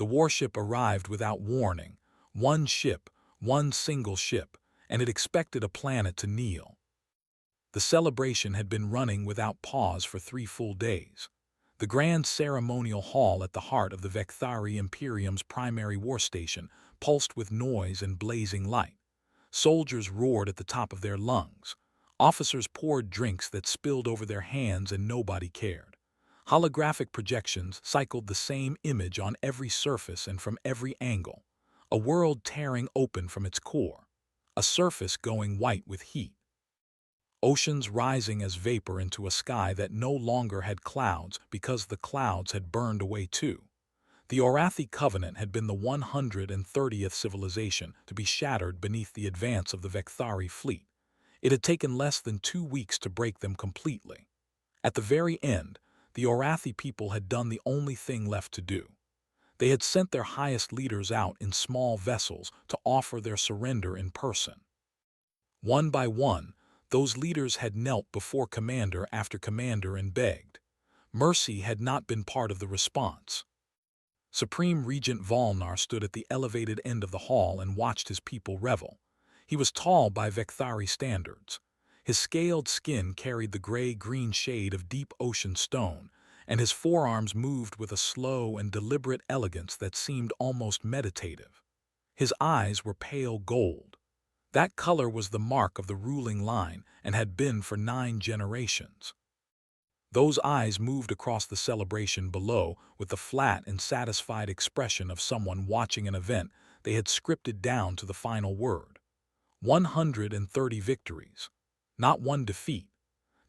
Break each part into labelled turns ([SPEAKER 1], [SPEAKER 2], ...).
[SPEAKER 1] The warship arrived without warning. One ship, one single ship, and it expected a planet to kneel. The celebration had been running without pause for 3 full days. The grand ceremonial hall at the heart of the Victory Imperium's primary war station pulsed with noise and blazing light. Soldiers roared at the top of their lungs. Officers poured drinks that spilled over their hands and nobody cared. Holographic projections cycled the same image on every surface and from every angle. A world tearing open from its core. A surface going white with heat. Oceans rising as vapor into a sky that no longer had clouds because the clouds had burned away too. The Orathi Covenant had been the 130th civilization to be shattered beneath the advance of the Victory fleet. It had taken less than 2 weeks to break them completely. At the very end, the Orathi people had done the only thing left to do. They had sent their highest leaders out in small vessels to offer their surrender in person. One by one, those leaders had knelt before commander after commander and begged. Mercy had not been part of the response. Supreme Regent Volnar stood at the elevated end of the hall and watched his people revel. He was tall by Victory standards. His scaled skin carried the gray-green shade of deep ocean stone, and his forearms moved with a slow and deliberate elegance that seemed almost meditative. His eyes were pale gold. That color was the mark of the ruling line and had been for 9 generations. Those eyes moved across the celebration below with the flat and satisfied expression of someone watching an event they had scripted down to the final word. 130 victories. Not one defeat.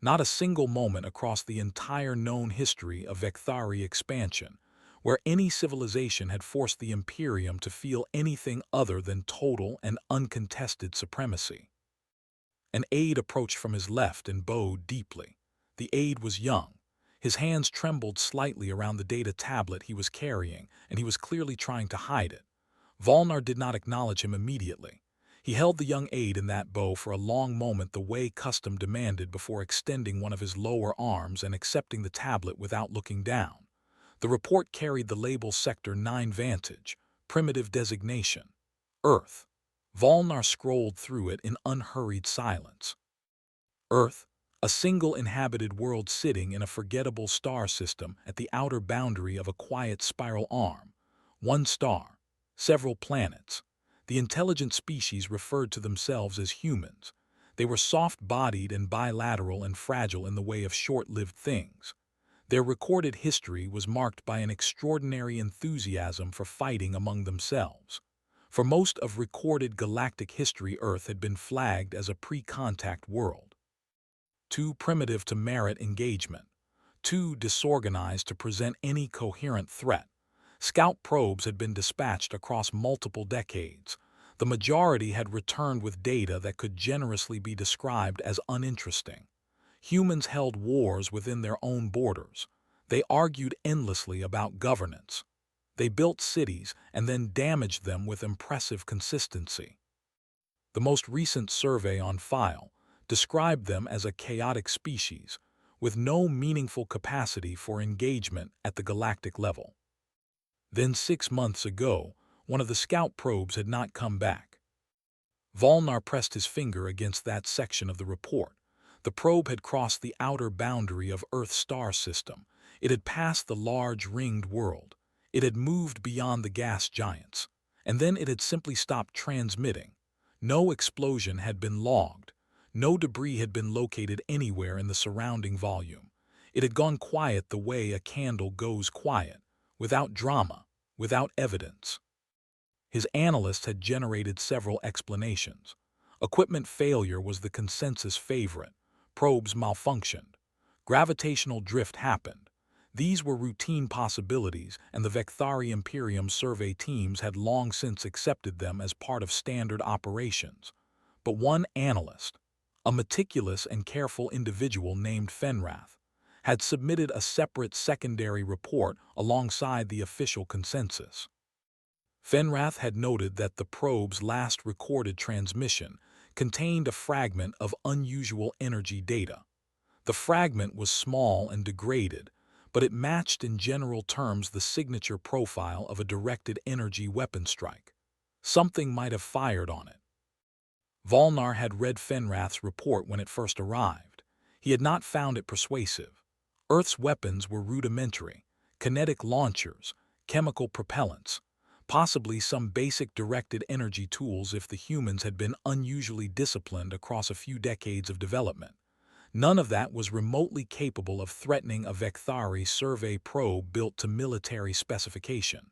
[SPEAKER 1] Not a single moment across the entire known history of Victory expansion, where any civilization had forced the Imperium to feel anything other than total and uncontested supremacy. An aide approached from his left and bowed deeply. The aide was young. His hands trembled slightly around the data tablet he was carrying, and he was clearly trying to hide it. Volnar did not acknowledge him immediately. He held the young aide in that bow for a long moment the way custom demanded before extending one of his lower arms and accepting the tablet without looking down. The report carried the label Sector 9 Vantage, primitive designation, Earth. Volnar scrolled through it in unhurried silence. Earth, a single inhabited world sitting in a forgettable star system at the outer boundary of a quiet spiral arm. 1 star, several planets. The intelligent species referred to themselves as humans. They were soft-bodied and bilateral and fragile in the way of short-lived things. Their recorded history was marked by an extraordinary enthusiasm for fighting among themselves. For most of recorded galactic history, Earth had been flagged as a pre-contact world. Too primitive to merit engagement. Too disorganized to present any coherent threat. Scout probes had been dispatched across multiple decades. The majority had returned with data that could generously be described as uninteresting. Humans held wars within their own borders. They argued endlessly about governance. They built cities and then damaged them with impressive consistency. The most recent survey on file described them as a chaotic species, with no meaningful capacity for engagement at the galactic level. Then 6 months ago, one of the scout probes had not come back. Volnar pressed his finger against that section of the report. The probe had crossed the outer boundary of Earth's star system. It had passed the large ringed world. It had moved beyond the gas giants. And then it had simply stopped transmitting. No explosion had been logged. No debris had been located anywhere in the surrounding volume. It had gone quiet the way a candle goes quiet, without drama, without evidence. His analysts had generated several explanations. Equipment failure was the consensus favorite. Probes malfunctioned. Gravitational drift happened. These were routine possibilities, and the Victory Imperium survey teams had long since accepted them as part of standard operations. But one analyst, a meticulous and careful individual named Fenrath, had submitted a separate secondary report alongside the official consensus. Fenrath had noted that the probe's last recorded transmission contained a fragment of unusual energy data. The fragment was small and degraded, but it matched in general terms the signature profile of a directed energy weapon strike. Something might have fired on it. Volnar had read Fenrath's report when it first arrived. He had not found it persuasive. Earth's weapons were rudimentary, kinetic launchers, chemical propellants, possibly some basic directed energy tools if the humans had been unusually disciplined across a few decades of development. None of that was remotely capable of threatening a Victories survey probe built to military specification.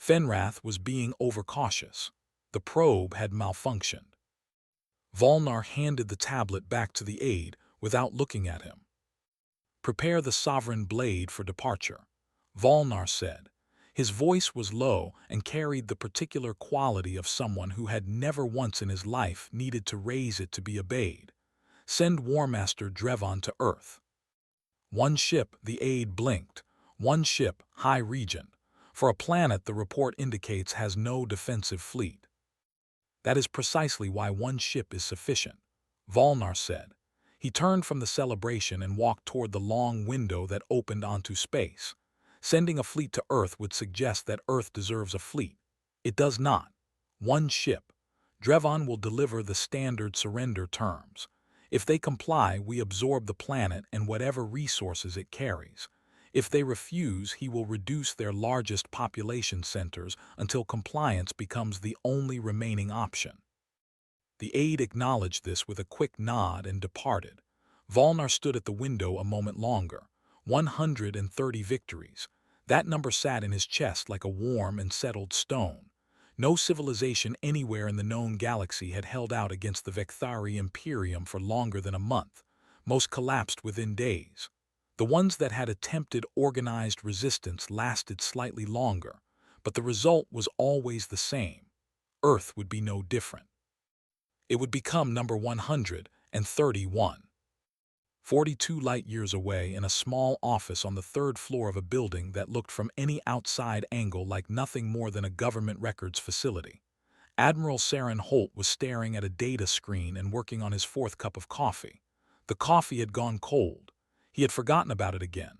[SPEAKER 1] Fenrath was being overcautious. The probe had malfunctioned. Volnar handed the tablet back to the aide without looking at him. "Prepare the sovereign blade for departure," Volnar said. His voice was low and carried the particular quality of someone who had never once in his life needed to raise it to be obeyed. "Send War Master Drevon to Earth." "One ship," the aide blinked. "One ship, High Regent. For a planet the report indicates has no defensive fleet." "That is precisely why one ship is sufficient," Volnar said. He turned from the celebration and walked toward the long window that opened onto space. Sending a fleet to Earth would suggest that Earth deserves a fleet. It does not. One ship. Drevon will deliver the standard surrender terms. If they comply, we absorb the planet and whatever resources it carries. If they refuse, he will reduce their largest population centers until compliance becomes the only remaining option. The aide acknowledged this with a quick nod and departed. Volnar stood at the window a moment longer. 130 victories. That number sat in his chest like a warm and settled stone. No civilization anywhere in the known galaxy had held out against the Victory Imperium for longer than a month. Most collapsed within days. The ones that had attempted organized resistance lasted slightly longer, but the result was always the same. Earth would be no different. It would become number 131. 42 light-years away in a small office on the third floor of a building that looked from any outside angle like nothing more than a government records facility. Admiral Saren Holt was staring at a data screen and working on his fourth cup of coffee. The coffee had gone cold. He had forgotten about it again.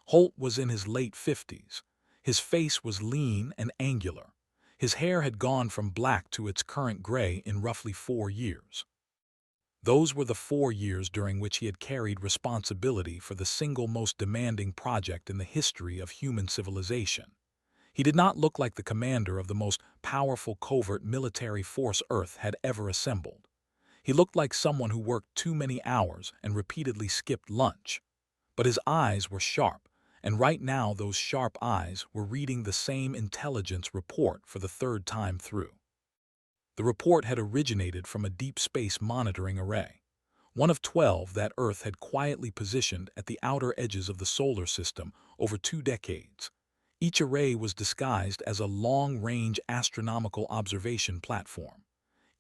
[SPEAKER 1] Holt was in his late 50s. His face was lean and angular. His hair had gone from black to its current gray in roughly 4 years. Those were the 4 years during which he had carried responsibility for the single most demanding project in the history of human civilization. He did not look like the commander of the most powerful covert military force Earth had ever assembled. He looked like someone who worked too many hours and repeatedly skipped lunch. But his eyes were sharp, and right now those sharp eyes were reading the same intelligence report for the third time through. The report had originated from a deep space monitoring array, one of 12 that Earth had quietly positioned at the outer edges of the solar system over 2 decades. Each array was disguised as a long-range astronomical observation platform.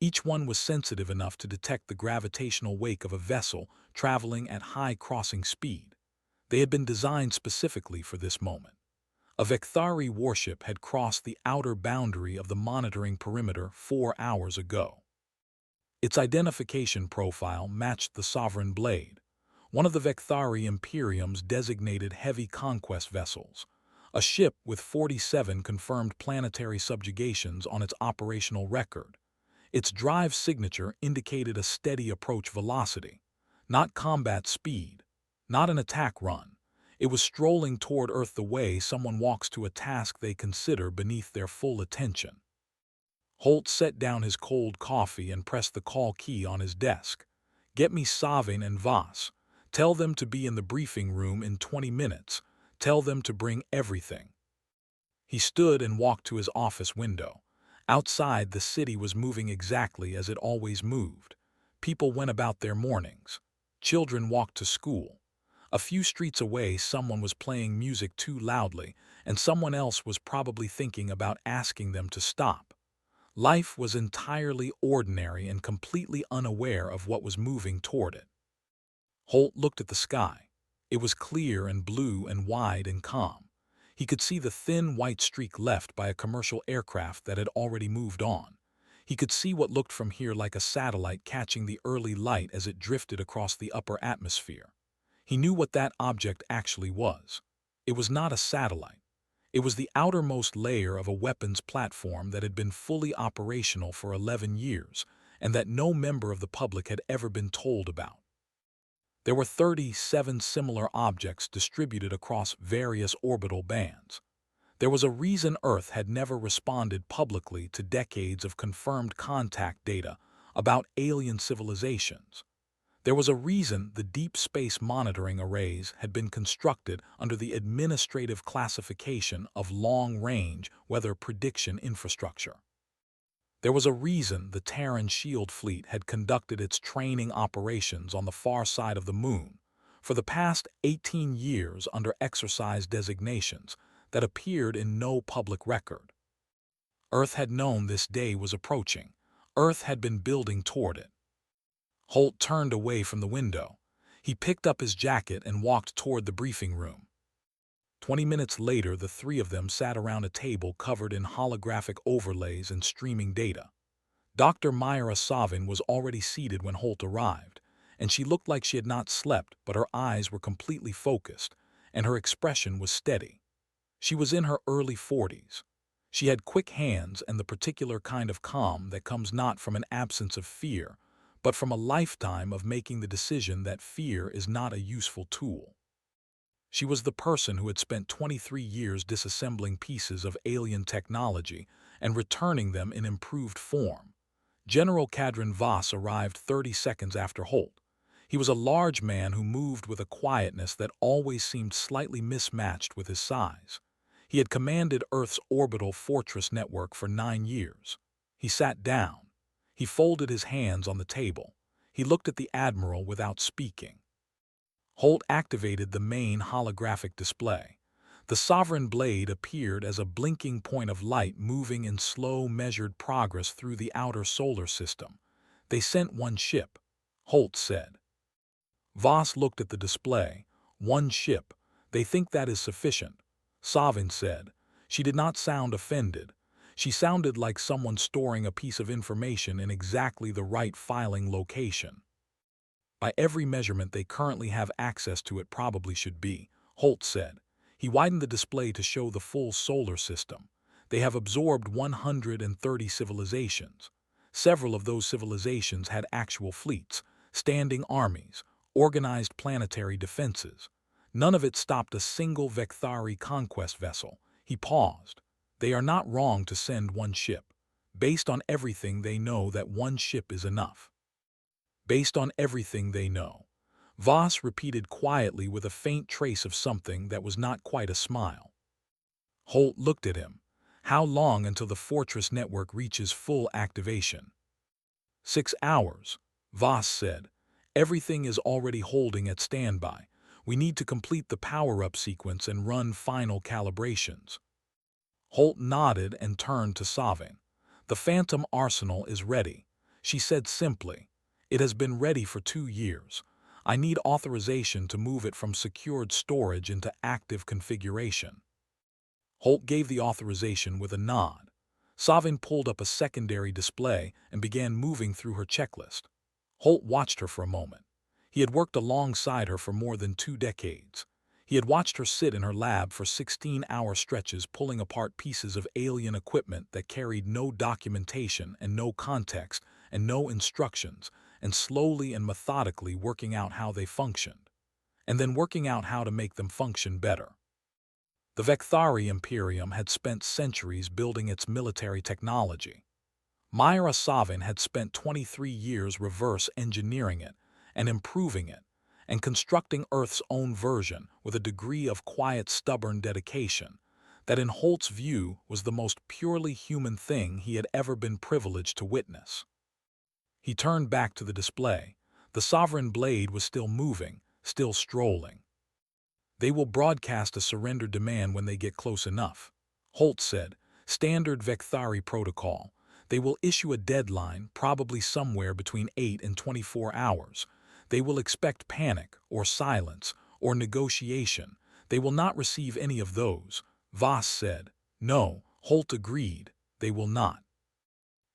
[SPEAKER 1] Each one was sensitive enough to detect the gravitational wake of a vessel traveling at high crossing speed. They had been designed specifically for this moment. A Victory warship had crossed the outer boundary of the monitoring perimeter 4 hours ago. Its identification profile matched the Sovereign Blade, one of the Victory Imperium's designated heavy conquest vessels, a ship with 47 confirmed planetary subjugations on its operational record. Its drive signature indicated a steady approach velocity, not combat speed, not an attack run. It was strolling toward Earth the way someone walks to a task they consider beneath their full attention. Holt set down his cold coffee and pressed the call key on his desk. "Get me Savin and Voss. Tell them to be in the briefing room in 20 minutes. Tell them to bring everything." He stood and walked to his office window. Outside, the city was moving exactly as it always moved. People went about their mornings. Children walked to school. A few streets away, someone was playing music too loudly, and someone else was probably thinking about asking them to stop. Life was entirely ordinary and completely unaware of what was moving toward it. Holt looked at the sky. It was clear and blue and wide and calm. He could see the thin white streak left by a commercial aircraft that had already moved on. He could see what looked from here like a satellite catching the early light as it drifted across the upper atmosphere. He knew what that object actually was. It was not a satellite. It was the outermost layer of a weapons platform that had been fully operational for 11 years and that no member of the public had ever been told about. There were 37 similar objects distributed across various orbital bands. There was a reason Earth had never responded publicly to decades of confirmed contact data about alien civilizations. There was a reason the deep space monitoring arrays had been constructed under the administrative classification of long-range weather prediction infrastructure. There was a reason the Terran Shield Fleet had conducted its training operations on the far side of the Moon for the past 18 years under exercise designations that appeared in no public record. Earth had known this day was approaching. Earth had been building toward it. Holt turned away from the window. He picked up his jacket and walked toward the briefing room. 20 minutes later, the three of them sat around a table covered in holographic overlays and streaming data. Dr. Myra Savin was already seated when Holt arrived, and she looked like she had not slept, but her eyes were completely focused, and her expression was steady. She was in her early 40s. She had quick hands and the particular kind of calm that comes not from an absence of fear, but from a lifetime of making the decision that fear is not a useful tool. She was the person who had spent 23 years disassembling pieces of alien technology and returning them in improved form. General Cadran Voss arrived 30 seconds after Holt. He was a large man who moved with a quietness that always seemed slightly mismatched with his size. He had commanded Earth's orbital fortress network for 9 years. He sat down. He folded his hands on the table. He looked at the Admiral without speaking. Holt activated the main holographic display. The Sovereign Blade appeared as a blinking point of light moving in slow, measured progress through the outer solar system. "They sent one ship," Holt said. Voss looked at the display. "One ship. They think that is sufficient," Savin said. She did not sound offended. She sounded like someone storing a piece of information in exactly the right filing location. "By every measurement they currently have access to, it probably should be," Holt said. He widened the display to show the full solar system. "They have absorbed 130 civilizations. Several of those civilizations had actual fleets, standing armies, organized planetary defenses. None of it stopped a single Victory conquest vessel." He paused. "They are not wrong to send one ship. Based on everything they know, that one ship is enough." "Based on everything they know," Voss repeated quietly with a faint trace of something that was not quite a smile. Holt looked at him. "How long until the fortress network reaches full activation?" 6 hours, Voss said. "Everything is already holding at standby. We need to complete the power-up sequence and run final calibrations." Holt nodded and turned to Savin. "The Phantom Arsenal is ready," she said simply. "It has been ready for 2 years. I need authorization to move it from secured storage into active configuration." Holt gave the authorization with a nod. Savin pulled up a secondary display and began moving through her checklist. Holt watched her for a moment. He had worked alongside her for more than 2 decades. He had watched her sit in her lab for 16-hour stretches pulling apart pieces of alien equipment that carried no documentation and no context and no instructions, and slowly and methodically working out how they functioned, and then working out how to make them function better. The Victory Imperium had spent centuries building its military technology. Myra Savin had spent 23 years reverse engineering it and improving it, and constructing Earth's own version with a degree of quiet, stubborn dedication that in Holt's view was the most purely human thing he had ever been privileged to witness. He turned back to the display. The Sovereign Blade was still moving, still strolling. "They will broadcast a surrender demand when they get close enough," Holt said. "Standard Victory protocol. They will issue a deadline, probably somewhere between 8 and 24 hours. They will expect panic, or silence, or negotiation. They will not receive any of those," Voss said. "No," Holt agreed, "they will not."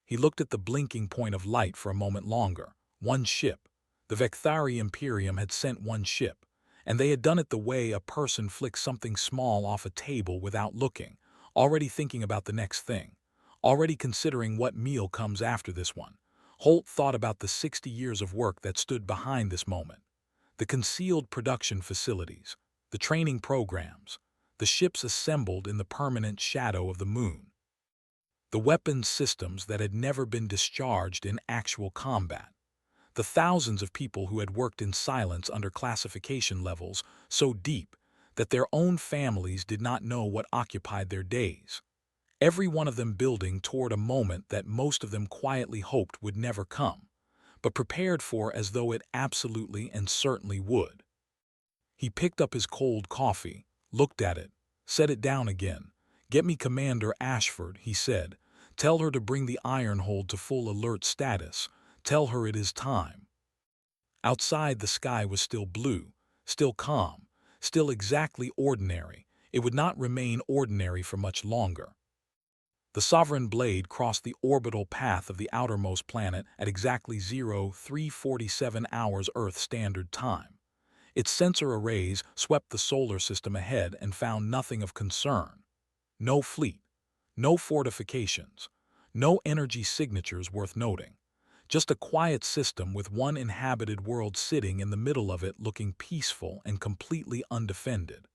[SPEAKER 1] He looked at the blinking point of light for a moment longer. One ship. The Victory Imperium had sent one ship, And they had done it the way a person flicks something small off a table without looking, already thinking about the next thing, already considering what meal comes after this one. Holt thought about the 60 years of work that stood behind this moment. The concealed production facilities, the training programs, the ships assembled in the permanent shadow of the moon, the weapons systems that had never been discharged in actual combat, the thousands of people who had worked in silence under classification levels so deep that their own families did not know what occupied their days, every one of them building toward a moment that most of them quietly hoped would never come, but prepared for as though it absolutely and certainly would. He picked up his cold coffee, looked at it, set it down again. "Get me Commander Ashford," he said. "Tell her to bring the Ironhold to full alert status. Tell her it is time." Outside, the sky was still blue, still calm, still exactly ordinary. It would not remain ordinary for much longer. The Sovereign blade crossed the orbital path of the outermost planet at exactly 0347 hours Earth Standard Time. Its sensor arrays swept the solar system ahead and found nothing of concern. No fleet, no fortifications, no energy signatures worth noting. Just a quiet system with one inhabited world sitting in the middle of it looking peaceful and completely undefended.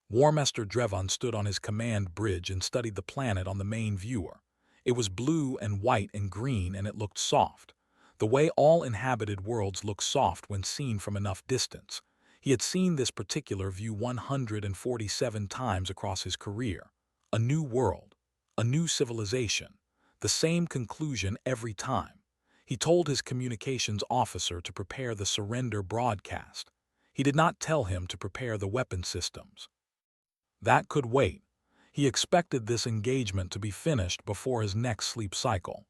[SPEAKER 1] War Master Drevon stood on his command bridge and studied the planet on the main viewer. It was blue and white and green, and it looked soft, the way all inhabited worlds look soft when seen from enough distance. He had seen this particular view 147 times across his career. A new world, a new civilization, the same conclusion every time. He told his communications officer to prepare the surrender broadcast. He did not tell him to prepare the weapon systems. That could wait. He expected this engagement to be finished before his next sleep cycle.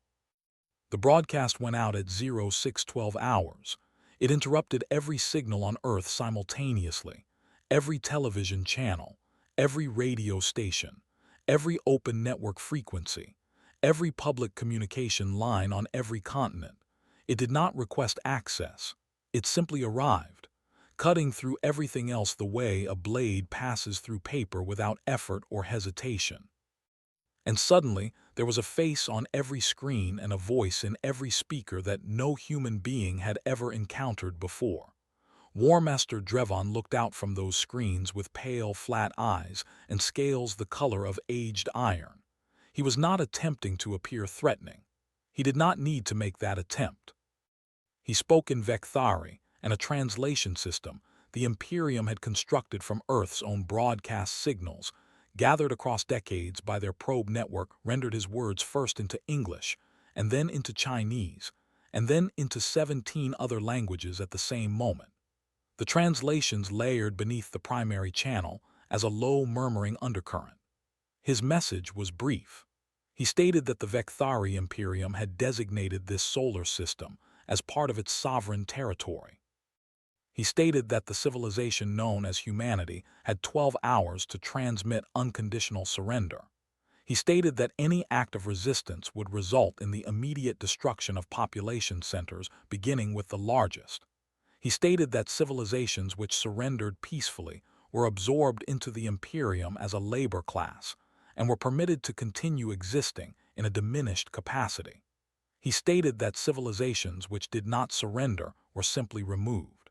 [SPEAKER 1] The broadcast went out at 0612 hours. It interrupted every signal on Earth simultaneously, every television channel, every radio station, every open network frequency, every public communication line on every continent. It did not request access. It simply arrived, cutting through everything else the way a blade passes through paper without effort or hesitation. And suddenly, there was a face on every screen and a voice in every speaker that no human being had ever encountered before. War Master Drevon looked out from those screens with pale, flat eyes and scales the color of aged iron. He was not attempting to appear threatening. He did not need to make that attempt. He spoke in Victories, and a translation system the Imperium had constructed from Earth's own broadcast signals, gathered across decades by their probe network, rendered his words first into English, and then into Chinese, and then into 17 other languages at the same moment. The translations layered beneath the primary channel as a low murmuring undercurrent. His message was brief. He stated that the Victories Imperium had designated this solar system as part of its sovereign territory. He stated that the civilization known as humanity had 12 hours to transmit unconditional surrender. He stated that any act of resistance would result in the immediate destruction of population centers, beginning with the largest. He stated that civilizations which surrendered peacefully were absorbed into the Imperium as a labor class and were permitted to continue existing in a diminished capacity. He stated that civilizations which did not surrender were simply removed.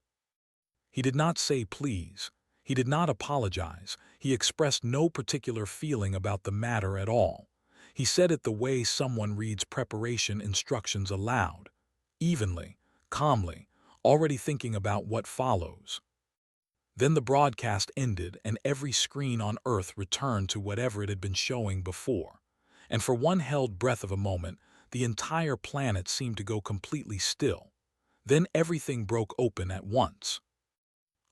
[SPEAKER 1] He did not say please. He did not apologize. He expressed no particular feeling about the matter at all. He said it the way someone reads preparation instructions aloud, evenly, calmly, already thinking about what follows. Then the broadcast ended and every screen on Earth returned to whatever it had been showing before. And for one held breath of a moment, the entire planet seemed to go completely still. Then everything broke open at once.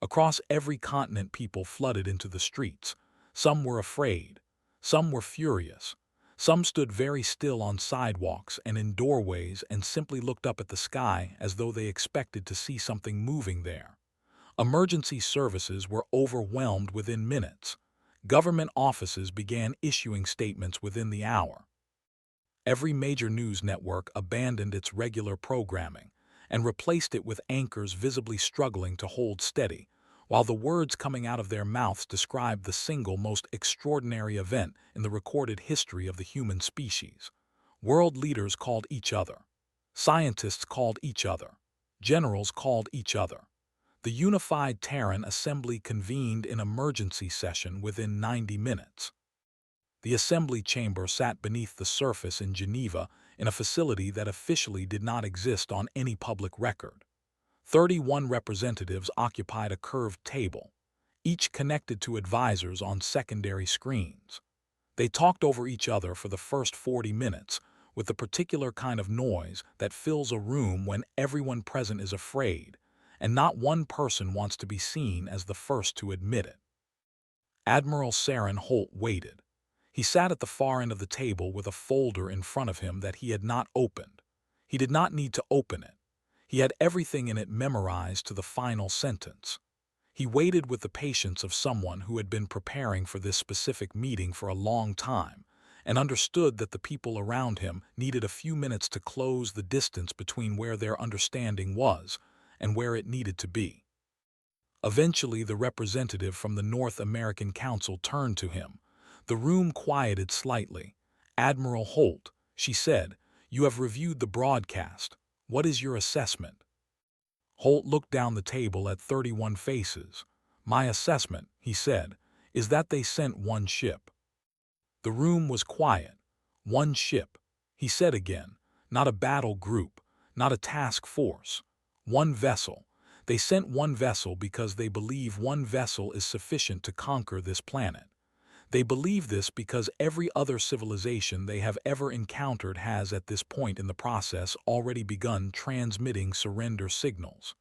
[SPEAKER 1] Across every continent, people flooded into the streets. Some were afraid. Some were furious. Some stood very still on sidewalks and in doorways and simply looked up at the sky as though they expected to see something moving there. Emergency services were overwhelmed within minutes. Government offices began issuing statements within the hour. Every major news network abandoned its regular programming and replaced it with anchors visibly struggling to hold steady, while the words coming out of their mouths described the single most extraordinary event in the recorded history of the human species. World leaders called each other. Scientists called each other. Generals called each other. The unified Terran Assembly convened in emergency session within 90 minutes. The assembly chamber sat beneath the surface in Geneva in a facility that officially did not exist on any public record. 31 representatives occupied a curved table, each connected to advisors on secondary screens. They talked over each other for the first 40 minutes, with the particular kind of noise that fills a room when everyone present is afraid, and not one person wants to be seen as the first to admit it. Admiral Saren Holt waited. He sat at the far end of the table with a folder in front of him that he had not opened. He did not need to open it. He had everything in it memorized to the final sentence. He waited with the patience of someone who had been preparing for this specific meeting for a long time, and understood that the people around him needed a few minutes to close the distance between where their understanding was and where it needed to be. Eventually, the representative from the North American Council turned to him. The room quieted slightly. "Admiral Holt," she said, "you have reviewed the broadcast. What is your assessment?" Holt looked down the table at 31 faces. "My assessment," he said, "is that they sent one ship." The room was quiet. "One ship," he said again, "not a battle group, not a task force. One vessel. They sent one vessel because they believe one vessel is sufficient to conquer this planet. They believe this because every other civilization they have ever encountered has at this point in the process already begun transmitting surrender signals."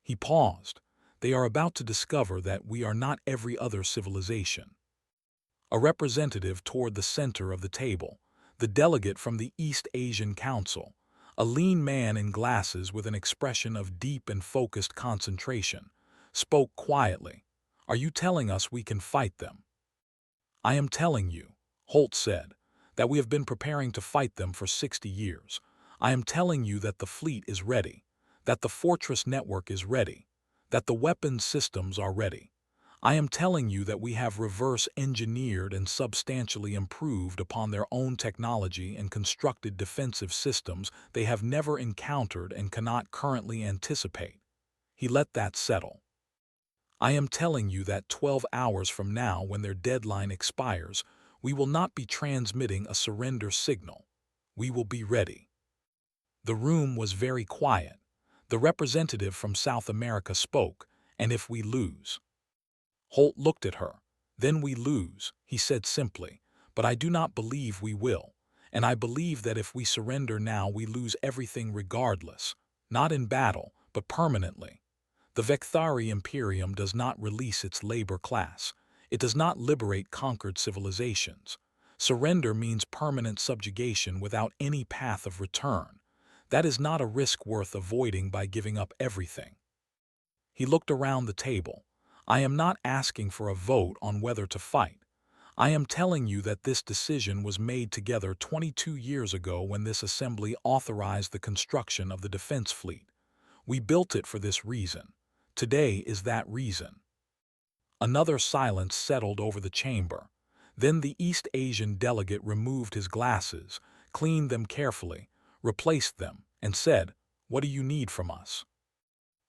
[SPEAKER 1] He paused. "They are about to discover that we are not every other civilization." A representative toward the center of the table, the delegate from the East Asian Council, a lean man in glasses with an expression of deep and focused concentration, spoke quietly. "Are you telling us we can fight them?" "I am telling you," Holt said, "that we have been preparing to fight them for 60 years. I am telling you that the fleet is ready, that the fortress network is ready, that the weapons systems are ready. I am telling you that we have reverse-engineered and substantially improved upon their own technology and constructed defensive systems they have never encountered and cannot currently anticipate." He let that settle. "I am telling you that 12 hours from now, when their deadline expires, we will not be transmitting a surrender signal. We will be ready." The room was very quiet. The representative from South America spoke. "And if we lose?" Holt looked at her. "Then we lose," he said simply. "But I do not believe we will. And I believe that if we surrender now, we lose everything regardless. Not in battle, but permanently. The Victory Imperium does not release its labor class. It does not liberate conquered civilizations. Surrender means permanent subjugation without any path of return. That is not a risk worth avoiding by giving up everything." He looked around the table. "I am not asking for a vote on whether to fight. I am telling you that this decision was made together 22 years ago when this assembly authorized the construction of the defense fleet. We built it for this reason. Today is that reason." Another silence settled over the chamber. Then the East Asian delegate removed his glasses, cleaned them carefully, replaced them, and said, "What do you need from us?"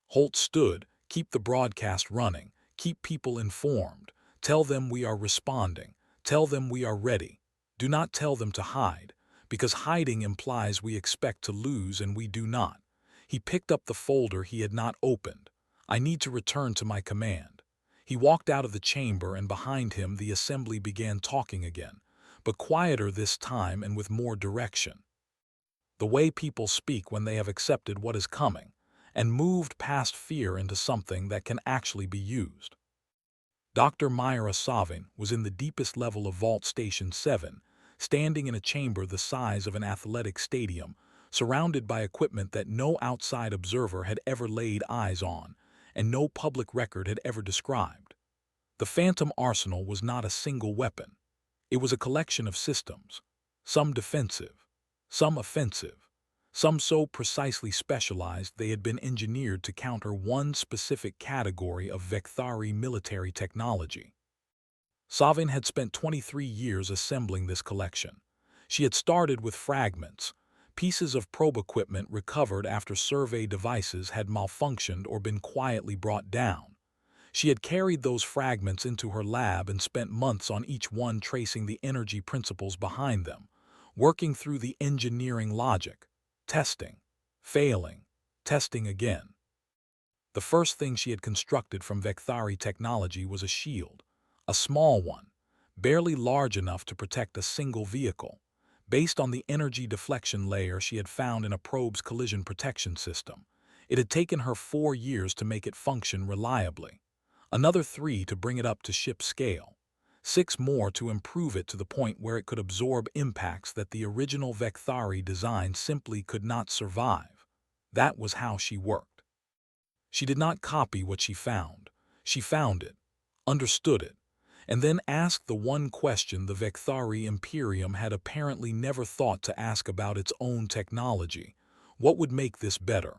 [SPEAKER 1] Holt stood. "Keep the broadcast running. Keep people informed. Tell them we are responding. Tell them we are ready. Do not tell them to hide, because hiding implies we expect to lose and we do not." He picked up the folder he had not opened. "I need to return to my command." He walked out of the chamber, and behind him the assembly began talking again, but quieter this time and with more direction. The way people speak when they have accepted what is coming, and moved past fear into something that can actually be used. Dr. Myra Savin was in the deepest level of Vault Station 7, standing in a chamber the size of an athletic stadium, surrounded by equipment that no outside observer had ever laid eyes on, and no public record had ever described. The Phantom Arsenal was not a single weapon. It was a collection of systems, some defensive, some offensive, some so precisely specialized they had been engineered to counter one specific category of Victory military technology. Savin had spent 23 years assembling this collection. She had started with fragments, pieces of probe equipment recovered after survey devices had malfunctioned or been quietly brought down. She had carried those fragments into her lab and spent months on each one tracing the energy principles behind them, working through the engineering logic, testing, failing, testing again. The first thing she had constructed from Victory technology was a shield, a small one, barely large enough to protect a single vehicle, based on the energy deflection layer she had found in a probe's collision protection system. It had taken her 4 years to make it function reliably, another 3 to bring it up to ship scale, 6 more to improve it to the point where it could absorb impacts that the original Victory design simply could not survive. That was how she worked. She did not copy what she found. She found it, understood it, and then asked the one question the Victory Imperium had apparently never thought to ask about its own technology: what would make this better?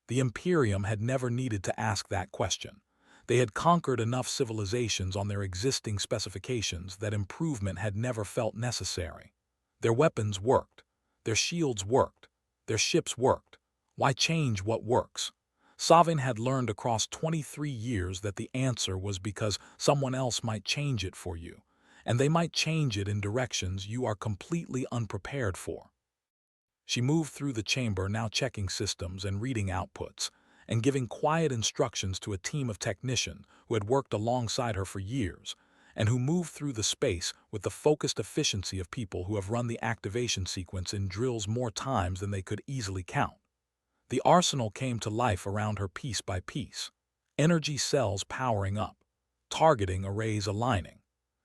[SPEAKER 1] The Imperium had never needed to ask that question. They had conquered enough civilizations on their existing specifications that improvement had never felt necessary. Their weapons worked. Their shields worked. Their ships worked. Why change what works? Savin had learned across 23 years that the answer was because someone else might change it for you, and they might change it in directions you are completely unprepared for. She moved through the chamber, now checking systems and reading outputs, and giving quiet instructions to a team of technicians who had worked alongside her for years, and who moved through the space with the focused efficiency of people who have run the activation sequence in drills more times than they could easily count. The arsenal came to life around her piece by piece, energy cells powering up, targeting arrays aligning,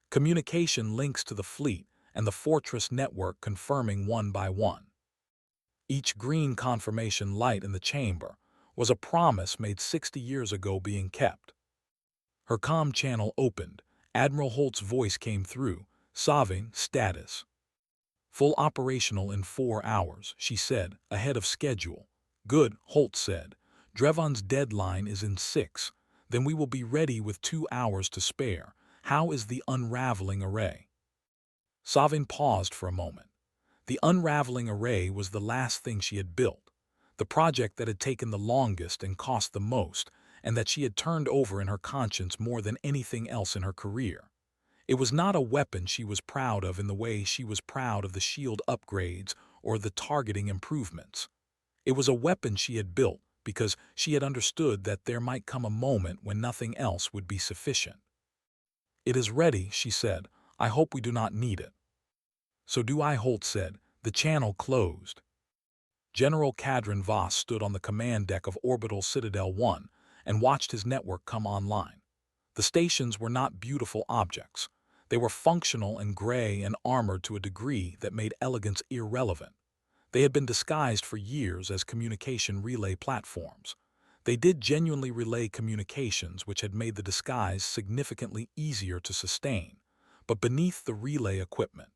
[SPEAKER 1] communication links to the fleet and the fortress network confirming one by one. Each green confirmation light in the chamber was a promise made 60 years ago being kept. Her comm channel opened. Admiral Holt's voice came through. Savin, status. Full operational in 4 hours, she said, ahead of schedule. Good, Holt said. Drevon's deadline is in 6. Then we will be ready with 2 hours to spare. How is the unraveling array? Savin paused for a moment. The unraveling array was the last thing she had built, the project that had taken the longest and cost the most, and that she had turned over in her conscience more than anything else in her career. It was not a weapon she was proud of in the way she was proud of the shield upgrades or the targeting improvements. It was a weapon she had built because she had understood that there might come a moment when nothing else would be sufficient. It is ready, she said. I hope we do not need it. So do I, Holt said. The channel closed. General Cadron Voss stood on the command deck of Orbital Citadel 1 and watched his network come online. The stations were not beautiful objects. They were functional and gray and armored to a degree that made elegance irrelevant. They had been disguised for years as communication relay platforms. They did genuinely relay communications, which had made the disguise significantly easier to sustain. But beneath the relay equipment,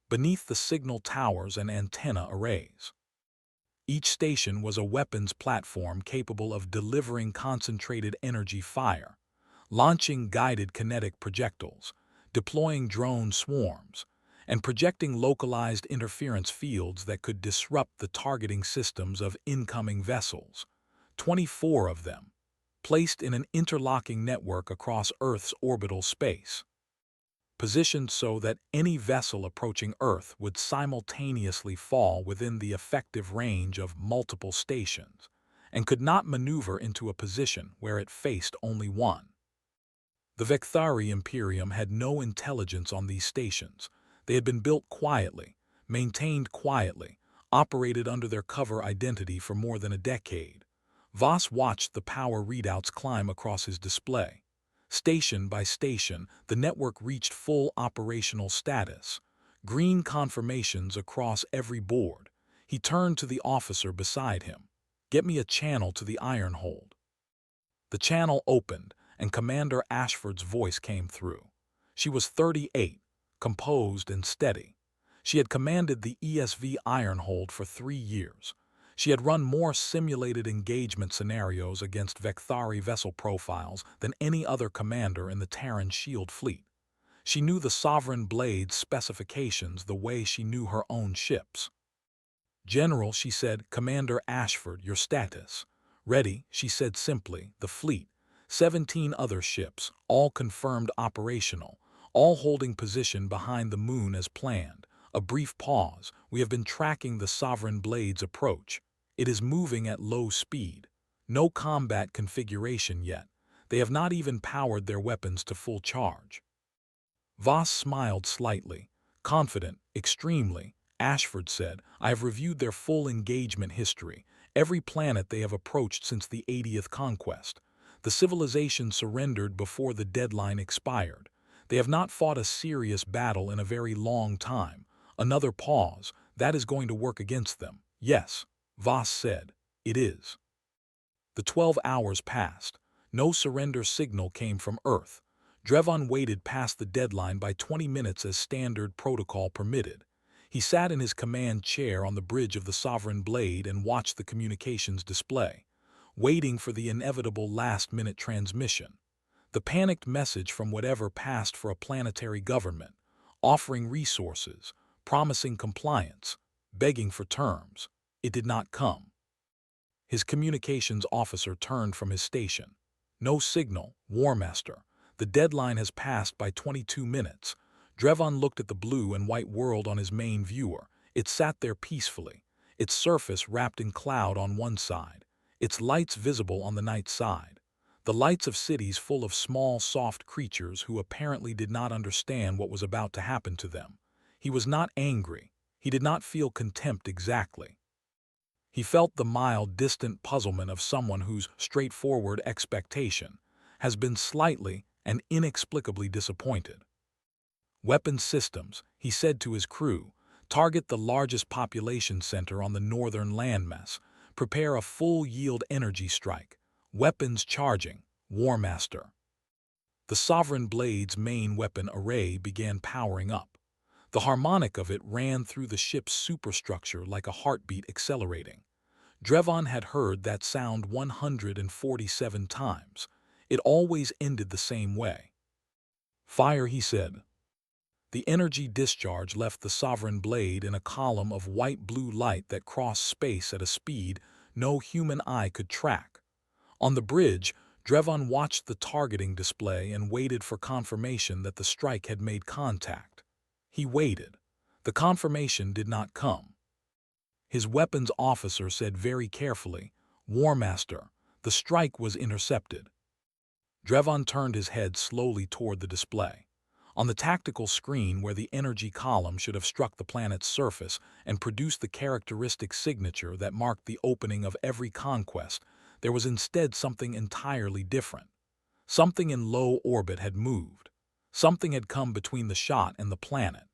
[SPEAKER 1] beneath the signal towers and antenna arrays, each station was a weapons platform capable of delivering concentrated energy fire, launching guided kinetic projectiles, deploying drone swarms, and projecting localized interference fields that could disrupt the targeting systems of incoming vessels. 24 of them, placed in an interlocking network across Earth's orbital space, positioned so that any vessel approaching Earth would simultaneously fall within the effective range of multiple stations, and could not maneuver into a position where it faced only one. The Victory Imperium had no intelligence on these stations. They had been built quietly, maintained quietly, operated under their cover identity for more than a decade. Voss watched the power readouts climb across his display. Station by station, the network reached full operational status. Green confirmations across every board. He turned to the officer beside him. Get me a channel to the iron hold. The channel opened, and Commander Ashford's voice came through. She was 38, composed and steady. She had commanded the ESV Ironhold for 3 years. She had run more simulated engagement scenarios against Victories vessel profiles than any other commander in the Terran Shield fleet. She knew the Sovereign Blade's specifications the way she knew her own ships. "General," she said, "Commander Ashford, your status." "Ready," she said simply, "the fleet. 17 other ships, all confirmed operational, all holding position behind the moon as planned." A brief pause. "We have been tracking the Sovereign Blade's approach. It is moving at low speed. No combat configuration yet. They have not even powered their weapons to full charge." Voss smiled slightly. "Confident, extremely," Ashford said. "I have reviewed their full engagement history, every planet they have approached since the 80th conquest. The civilization surrendered before the deadline expired. They have not fought a serious battle in a very long time." Another pause. "That is going to work against them." "Yes," Voss said, "it is." The 12 hours passed. No surrender signal came from Earth. Drevon waited past the deadline by 20 minutes as standard protocol permitted. He sat in his command chair on the bridge of the Sovereign Blade and watched the communications display, waiting for the inevitable last-minute transmission. The panicked message from whatever passed for a planetary government, offering resources, promising compliance, begging for terms. It did not come. His communications officer turned from his station. "No signal, War Master. The deadline has passed by 22 minutes. Drevon looked at the blue and white world on his main viewer. It sat there peacefully, its surface wrapped in cloud on one side, its lights visible on the night side. The lights of cities full of small, soft creatures who apparently did not understand what was about to happen to them. He was not angry. He did not feel contempt exactly. He felt the mild, distant puzzlement of someone whose straightforward expectation has been slightly and inexplicably disappointed. "Weapons systems," he said to his crew, "target the largest population center on the northern landmass. Prepare a full-yield energy strike. Weapons charging, War Master." The Sovereign Blade's main weapon array began powering up. The harmonic of it ran through the ship's superstructure like a heartbeat accelerating. Drevon had heard that sound 147 times. It always ended the same way. "Fire," he said. The energy discharge left the Sovereign Blade in a column of white-blue light that crossed space at a speed no human eye could track. On the bridge, Drevon watched the targeting display and waited for confirmation that the strike had made contact. He waited. The confirmation did not come. His weapons officer said very carefully, "War Master, the strike was intercepted." Drevon turned his head slowly toward the display. On the tactical screen where the energy column should have struck the planet's surface and produced the characteristic signature that marked the opening of every conquest, there was instead something entirely different. Something in low orbit had moved. Something had come between the shot and the planet.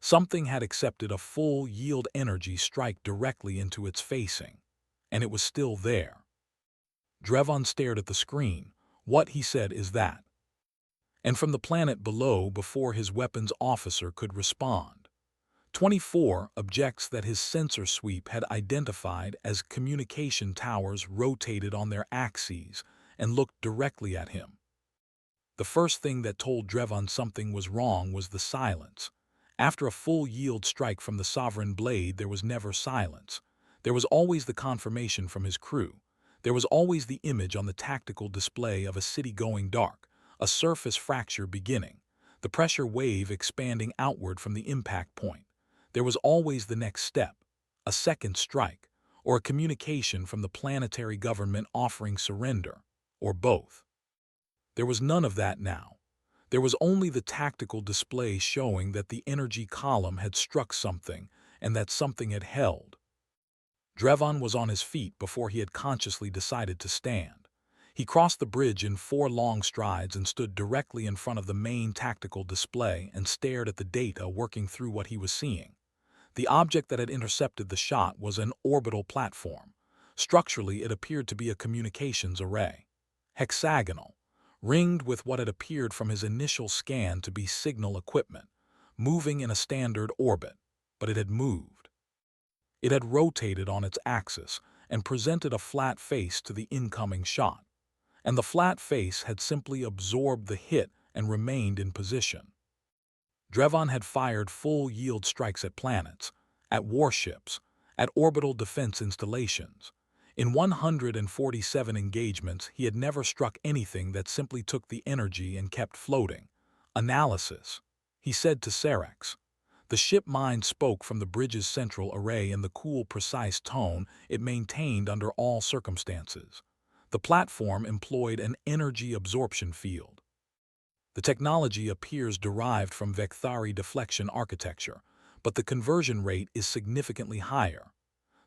[SPEAKER 1] Something had accepted a full-yield energy strike directly into its facing. And it was still there. Drevon stared at the screen. "What," he said, "is that?" And from the planet below, before his weapons officer could respond, 24 objects that his sensor sweep had identified as communication towers rotated on their axes and looked directly at him. The first thing that told Drevon something was wrong was the silence. After a full-yield strike from the Sovereign Blade, there was never silence. There was always the confirmation from his crew. There was always the image on the tactical display of a city going dark, a surface fracture beginning, the pressure wave expanding outward from the impact point. There was always the next step, a second strike, or a communication from the planetary government offering surrender, or both. There was none of that now. There was only the tactical display showing that the energy column had struck something and that something had held. Drevon was on his feet before he had consciously decided to stand. He crossed the bridge in 4 long strides and stood directly in front of the main tactical display and stared at the data working through what he was seeing. The object that had intercepted the shot was an orbital platform. Structurally, it appeared to be a communications array. Hexagonal, ringed with what had appeared from his initial scan to be signal equipment, moving in a standard orbit. but it had moved. It had rotated on its axis and presented a flat face to the incoming shot, and the flat face had simply absorbed the hit and remained in position. Drevon had fired full-yield strikes at planets, at warships, at orbital defense installations. In 147 engagements, he had never struck anything that simply took the energy and kept floating. Analysis, he said to Serex. The ship mind spoke from the bridge's central array in the cool, precise tone it maintained under all circumstances. The platform employed an energy absorption field. The technology appears derived from Victories deflection architecture, but the conversion rate is significantly higher.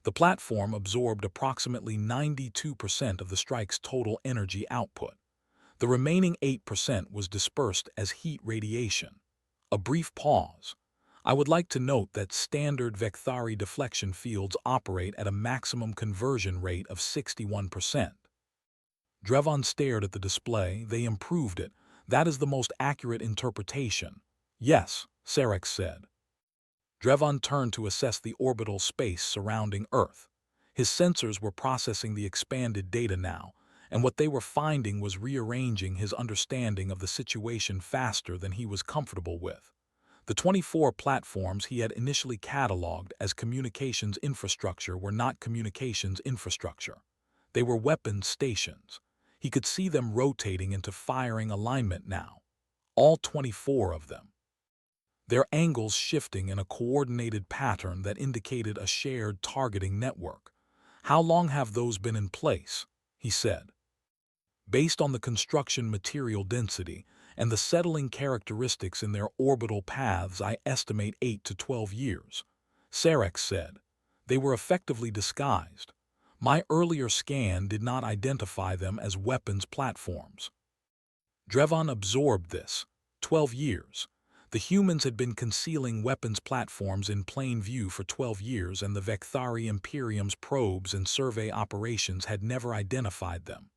[SPEAKER 1] The platform absorbed approximately 92% of the strike's total energy output. The remaining 8% was dispersed as heat radiation. A brief pause. I would like to note that standard Victories deflection fields operate at a maximum conversion rate of 61%. Drevon stared at the display. They improved it. That is the most accurate interpretation. Yes, Serex said. Drevon turned to assess the orbital space surrounding Earth. His sensors were processing the expanded data now, and what they were finding was rearranging his understanding of the situation faster than he was comfortable with. The 24 platforms he had initially cataloged as communications infrastructure were not communications infrastructure. They were weapons stations. He could see them rotating into firing alignment now. All 24 of them. Their angles shifting in a coordinated pattern that indicated a shared targeting network. How long have those been in place? He said. Based on the construction material density and the settling characteristics in their orbital paths, I estimate 8 to 12 years. Serex said. They were effectively disguised. My earlier scan did not identify them as weapons platforms. Drevon absorbed this. 12 years. The humans had been concealing weapons platforms in plain view for 12 years, and the Victories Imperium's probes and survey operations had never identified them.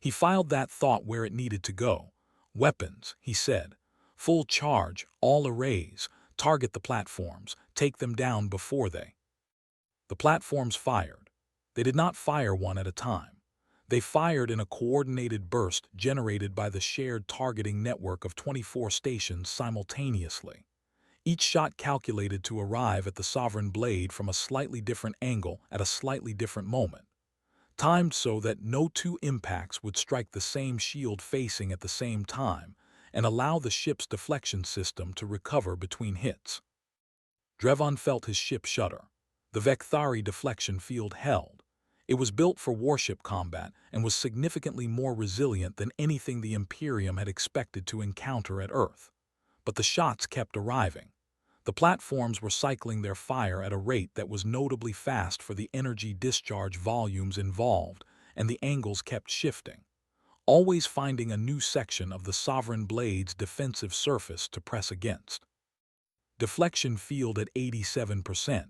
[SPEAKER 1] He filed that thought where it needed to go. Weapons, he said. Full charge, all arrays, target the platforms, take them down before they. The platforms fired. They did not fire one at a time. They fired in a coordinated burst generated by the shared targeting network of 24 stations simultaneously. Each shot calculated to arrive at the sovereign blade from a slightly different angle at a slightly different moment, timed so that no two impacts would strike the same shield facing at the same time and allow the ship's deflection system to recover between hits. Drevon felt his ship shudder. The Victories deflection field held. It was built for warship combat and was significantly more resilient than anything the Imperium had expected to encounter at Earth. But the shots kept arriving. The platforms were cycling their fire at a rate that was notably fast for the energy discharge volumes involved, and the angles kept shifting, always finding a new section of the Sovereign Blade's defensive surface to press against. Deflection field at 87%.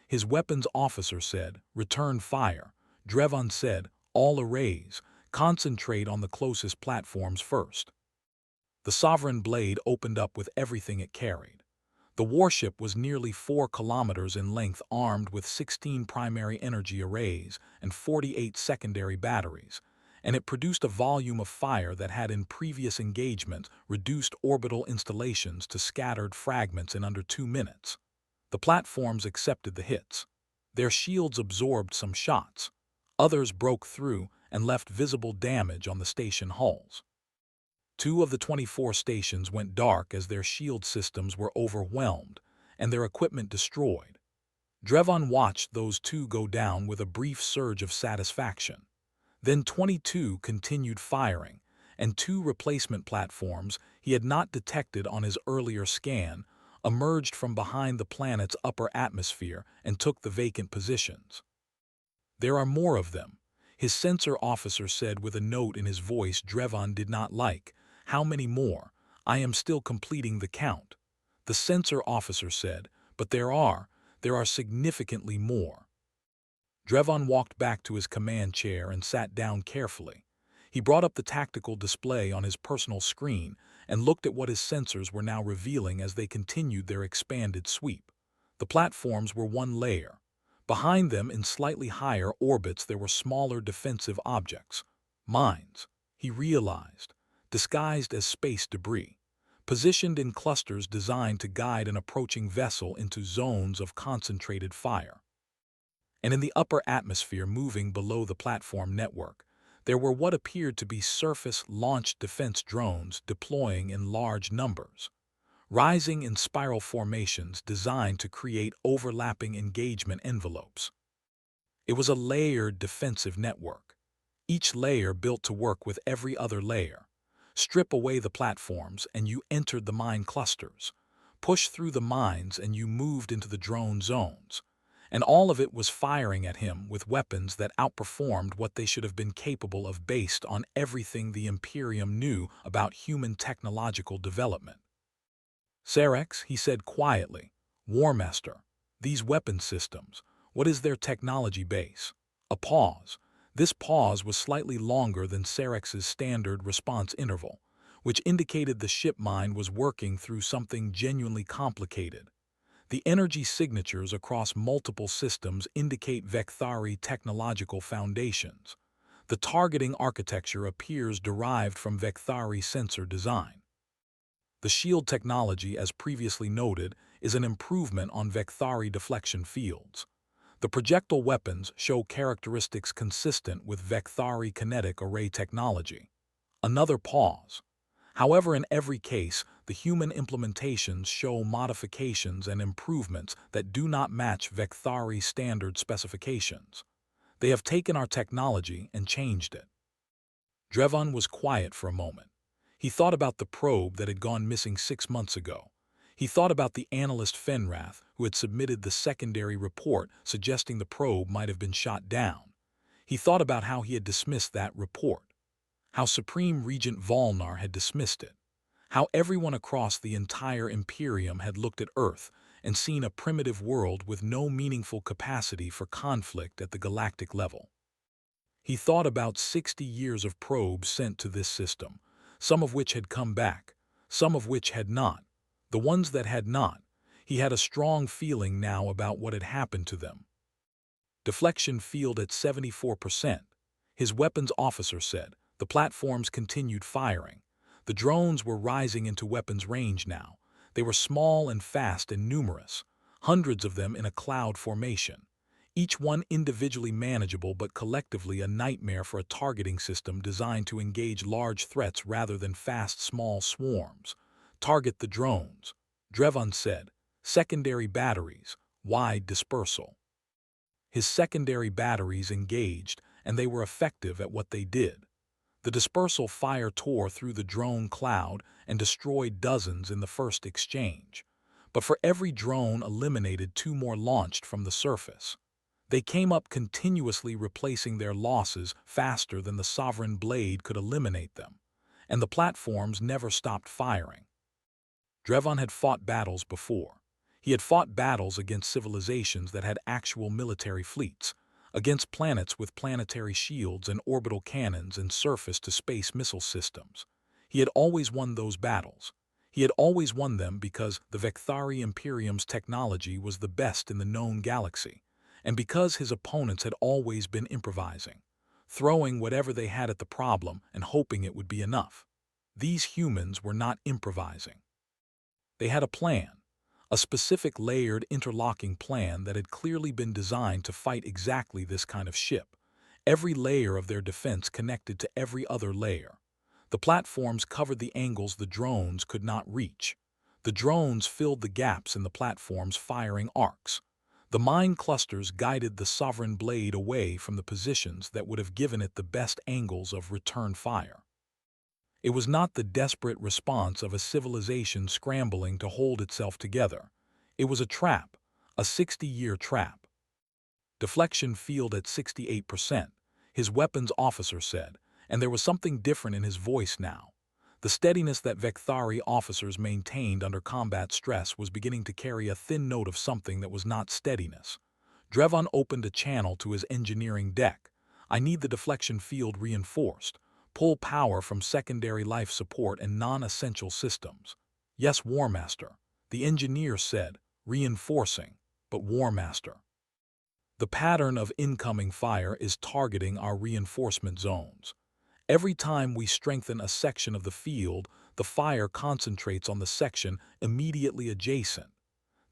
[SPEAKER 1] His weapons officer said, "Return fire." Drevon said, "All arrays, concentrate on the closest platforms first." The Sovereign Blade opened up with everything it carried. The warship was nearly 4 kilometers in length, armed with 16 primary energy arrays and 48 secondary batteries, and it produced a volume of fire that had in previous engagements reduced orbital installations to scattered fragments in under 2 minutes. The platforms accepted the hits. Their shields absorbed some shots. Others broke through and left visible damage on the station hulls. 2 of the 24 stations went dark as their shield systems were overwhelmed and their equipment destroyed. Drevon watched those 2 go down with a brief surge of satisfaction. Then 22 continued firing, and 2 replacement platforms he had not detected on his earlier scan emerged from behind the planet's upper atmosphere and took the vacant positions. "There are more of them," his sensor officer said with a note in his voice Drevon did not like. "How many more? I am still completing the count." The sensor officer said, "But there are significantly more." Drevon walked back to his command chair and sat down carefully. He brought up the tactical display on his personal screen and looked at what his sensors were now revealing as they continued their expanded sweep. The platforms were one layer. Behind them, in slightly higher orbits, there were smaller defensive objects. Mines, he realized, disguised as space debris, positioned in clusters designed to guide an approaching vessel into zones of concentrated fire. And in the upper atmosphere moving below the platform network, there were what appeared to be surface-launched defense drones deploying in large numbers, rising in spiral formations designed to create overlapping engagement envelopes. It was a layered defensive network, each layer built to work with every other layer. Strip away the platforms and you entered the mine clusters. Push through the mines and you moved into the drone zones. And all of it was firing at him with weapons that outperformed what they should have been capable of based on everything the Imperium knew about human technological development. "Cerex," he said quietly, "Warmaster, these weapon systems, what is their technology base?" A pause. This pause was slightly longer than Cerex's standard response interval, which indicated the ship mind was working through something genuinely complicated. The energy signatures across multiple systems indicate Victory technological foundations. The targeting architecture appears derived from Victory sensor design. The shield technology, as previously noted, is an improvement on Victory deflection fields. The projectile weapons show characteristics consistent with Victory kinetic array technology. Another pause. However, in every case, the human implementations show modifications and improvements that do not match Victory standard specifications. They have taken our technology and changed it. Drevon was quiet for a moment. He thought about the probe that had gone missing 6 months ago. He thought about the analyst Fenrath who had submitted the secondary report suggesting the probe might have been shot down. He thought about how he had dismissed that report, how Supreme Regent Volnar had dismissed it, how everyone across the entire Imperium had looked at Earth and seen a primitive world with no meaningful capacity for conflict at the galactic level. He thought about 60 years of probes sent to this system, some of which had come back, some of which had not. The ones that had not, he had a strong feeling now about what had happened to them. Deflection field at 74%, his weapons officer said. The platforms continued firing. The drones were rising into weapons range now. They were small and fast and numerous, hundreds of them in a cloud formation. Each one individually manageable but collectively a nightmare for a targeting system designed to engage large threats rather than fast small swarms. "Target the drones," Drevon said. "Secondary batteries, wide dispersal." His secondary batteries engaged, and they were effective at what they did. The dispersal fire tore through the drone cloud and destroyed dozens in the first exchange. But for every drone eliminated, 2 more launched from the surface. They came up continuously, replacing their losses faster than the Sovereign Blade could eliminate them, and the platforms never stopped firing. Drevon had fought battles before. He had fought battles against civilizations that had actual military fleets, against planets with planetary shields and orbital cannons and surface-to-space missile systems. He had always won those battles. He had always won them because the Victory Imperium's technology was the best in the known galaxy, and because his opponents had always been improvising, throwing whatever they had at the problem and hoping it would be enough. These humans were not improvising. They had a plan, a specific layered interlocking plan that had clearly been designed to fight exactly this kind of ship. Every layer of their defense connected to every other layer. The platforms covered the angles the drones could not reach. The drones filled the gaps in the platform's firing arcs. The mine clusters guided the Sovereign Blade away from the positions that would have given it the best angles of return fire. It was not the desperate response of a civilization scrambling to hold itself together. It was a trap, a 60-year trap. Deflection field at 68%, his weapons officer said, and there was something different in his voice now. The steadiness that Victory officers maintained under combat stress was beginning to carry a thin note of something that was not steadiness. Drevon opened a channel to his engineering deck. "I need the deflection field reinforced. Pull power from secondary life support and non-essential systems." "Yes, Warmaster," the engineer said, reinforcing. but War Master. The pattern of incoming fire is targeting our reinforcement zones. Every time we strengthen a section of the field, the fire concentrates on the section immediately adjacent.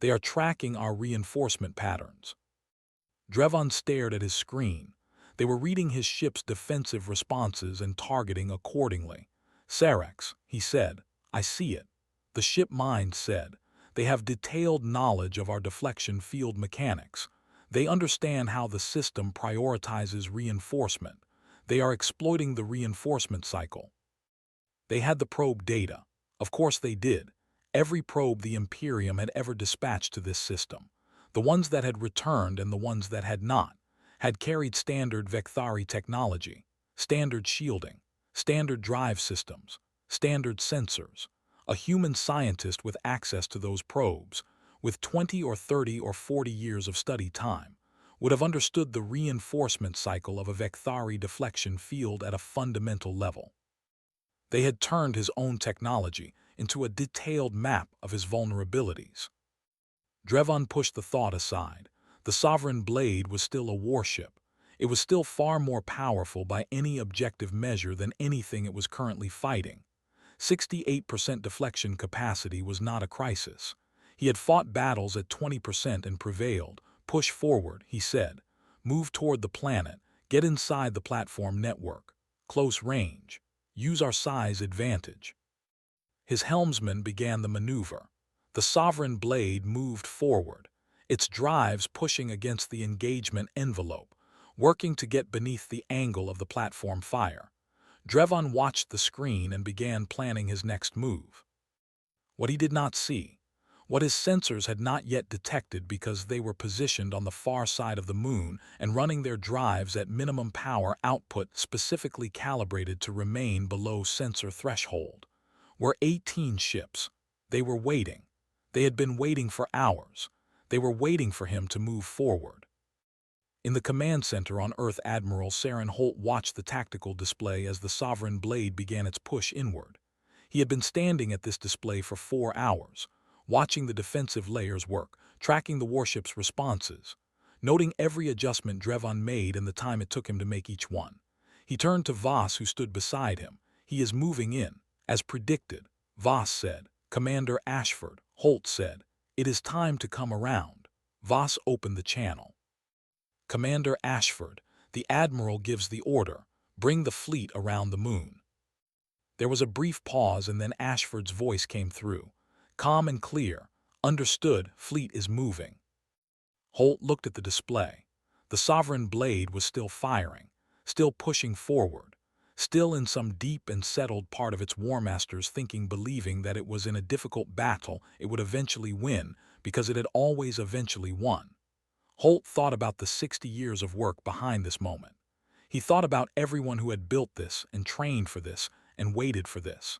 [SPEAKER 1] They are tracking our reinforcement patterns. Drevon stared at his screen. They were reading his ship's defensive responses and targeting accordingly. "Sarex," he said, "I see it." The ship mind said, "They have detailed knowledge of our deflection field mechanics. They understand how the system prioritizes reinforcement. They are exploiting the reinforcement cycle." They had the probe data. Of course they did. Every probe the Imperium had ever dispatched to this system, the ones that had returned and the ones that had not, had carried standard Victory technology, standard shielding, standard drive systems, standard sensors. A human scientist with access to those probes, with 20 or 30 or 40 years of study time, would have understood the reinforcement cycle of a Victory deflection field at a fundamental level. They had turned his own technology into a detailed map of his vulnerabilities. Drevon pushed the thought aside. The Sovereign Blade was still a warship. It was still far more powerful by any objective measure than anything it was currently fighting. 68% deflection capacity was not a crisis. He had fought battles at 20% and prevailed. "Push forward," he said. "Move toward the planet. Get inside the platform network. Close range. Use our size advantage." His helmsman began the maneuver. The Sovereign Blade moved forward, its drives pushing against the engagement envelope, working to get beneath the angle of the platform fire. Drevon watched the screen and began planning his next move. What he did not see, what his sensors had not yet detected because they were positioned on the far side of the moon and running their drives at minimum power output specifically calibrated to remain below sensor threshold, were 18 ships. They were waiting. They had been waiting for hours. They were waiting for him to move forward. In the command center on Earth, Admiral Saren Holt watched the tactical display as the Sovereign Blade began its push inward. He had been standing at this display for 4 hours, watching the defensive layers work, tracking the warship's responses, noting every adjustment Drevon made and the time it took him to make each one. He turned to Voss, who stood beside him. "He is moving in, as predicted," Voss said. "Commander Ashford," Holt said, "it is time to come around." Voss opened the channel. "Commander Ashford, the Admiral gives the order, bring the fleet around the moon." There was a brief pause and then Ashford's voice came through, calm and clear. "Understood, fleet is moving." Holt looked at the display. The Sovereign Blade was still firing, still pushing forward, still in some deep and settled part of its War Master's thinking, believing that it was in a difficult battle it would eventually win because it had always eventually won. Holt thought about the 60 years of work behind this moment. He thought about everyone who had built this and trained for this and waited for this.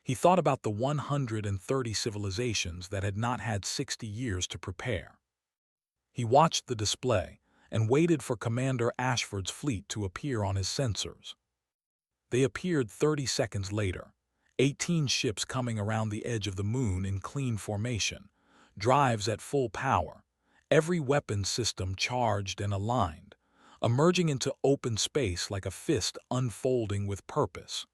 [SPEAKER 1] He thought about the 130 civilizations that had not had 60 years to prepare. He watched the display and waited for Commander Ashford's fleet to appear on his sensors. They appeared 30 seconds later, 18 ships coming around the edge of the moon in clean formation, drives at full power, every weapon system charged and aligned, emerging into open space like a fist unfolding with purpose.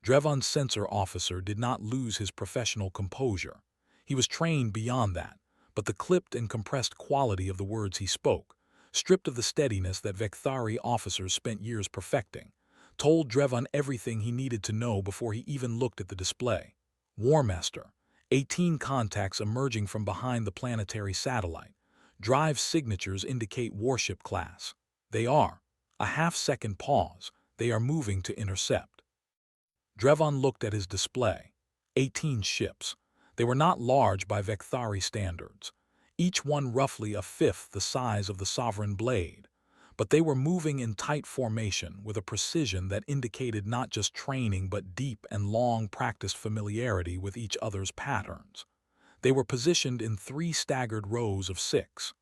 [SPEAKER 1] Drevon's sensor officer did not lose his professional composure. He was trained beyond that, but the clipped and compressed quality of the words he spoke, stripped of the steadiness that Victory officers spent years perfecting, told Drevon everything he needed to know before he even looked at the display. "War Master, 18 contacts emerging from behind the planetary satellite. Drive signatures indicate warship class. They are." A half-second pause. "They are moving to intercept." Drevon looked at his display. 18 ships. They were not large by Victory standards, each one roughly a fifth the size of the Sovereign Blade, but they were moving in tight formation with a precision that indicated not just training but deep and long practiced familiarity with each other's patterns. They were positioned in 3 staggered rows of 6.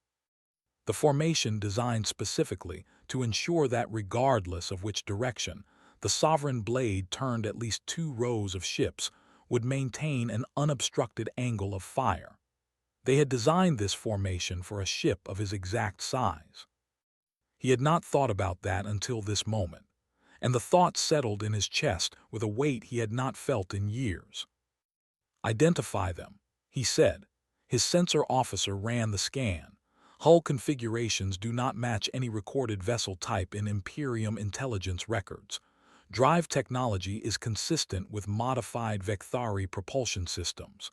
[SPEAKER 1] The formation designed specifically to ensure that regardless of which direction the Sovereign Blade turned, at least 2 rows of ships would maintain an unobstructed angle of fire. They had designed this formation for a ship of his exact size. He had not thought about that until this moment, and the thought settled in his chest with a weight he had not felt in years. "Identify them," he said. His sensor officer ran the scan. "Hull configurations do not match any recorded vessel type in Imperium intelligence records. Drive technology is consistent with modified Victory propulsion systems.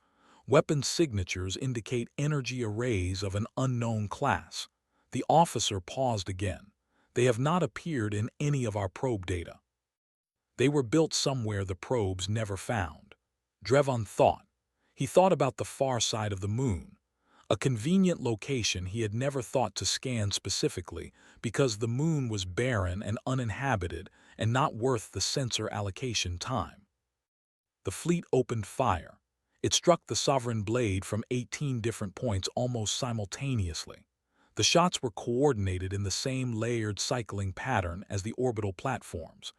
[SPEAKER 1] Weapon signatures indicate energy arrays of an unknown class." The officer paused again. "They have not appeared in any of our probe data." They were built somewhere the probes never found. Drevon thought. He thought about the far side of the moon, a convenient location he had never thought to scan specifically because the moon was barren and uninhabited and not worth the sensor allocation time. The fleet opened fire. It struck the Sovereign blade from 18 different points almost simultaneously. The shots were coordinated in the same layered cycling pattern as the orbital platforms,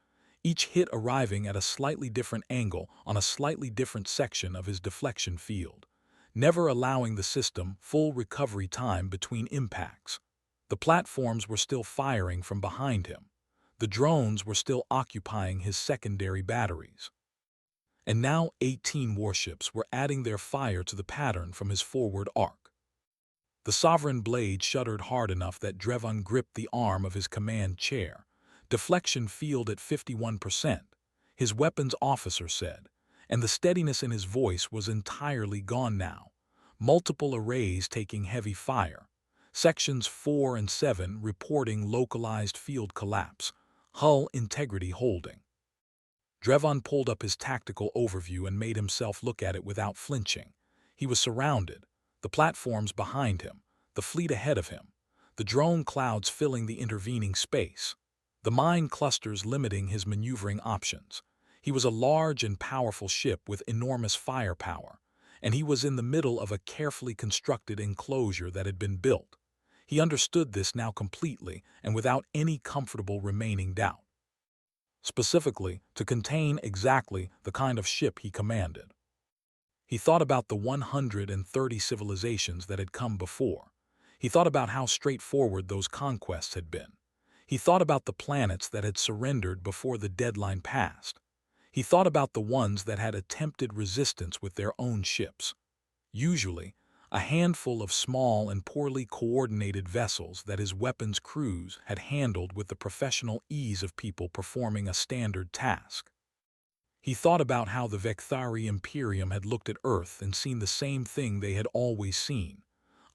[SPEAKER 1] each hit arriving at a slightly different angle on a slightly different section of his deflection field, never allowing the system full recovery time between impacts. The platforms were still firing from behind him. The drones were still occupying his secondary batteries. And now 18 warships were adding their fire to the pattern from his forward arc. The Sovereign blade shuddered hard enough that Drevon gripped the arm of his command chair. Deflection field at 51%, his weapons officer said, and the steadiness in his voice was entirely gone now. Multiple arrays taking heavy fire. Sections 4 and 7 reporting localized field collapse. Hull integrity holding. Drevon pulled up his tactical overview and made himself look at it without flinching. He was surrounded, the platforms behind him, the fleet ahead of him, the drone clouds filling the intervening space, the mine clusters limiting his maneuvering options. He was a large and powerful ship with enormous firepower, and he was in the middle of a carefully constructed enclosure that had been built. He understood this now completely and without any comfortable remaining doubt. Specifically, to contain exactly the kind of ship he commanded. He thought about the 130 civilizations that had come before. He thought about how straightforward those conquests had been. He thought about the planets that had surrendered before the deadline passed. He thought about the ones that had attempted resistance with their own ships. Usually, a handful of small and poorly coordinated vessels that his weapons crews had handled with the professional ease of people performing a standard task. He thought about how the Victory Imperium had looked at Earth and seen the same thing they had always seen.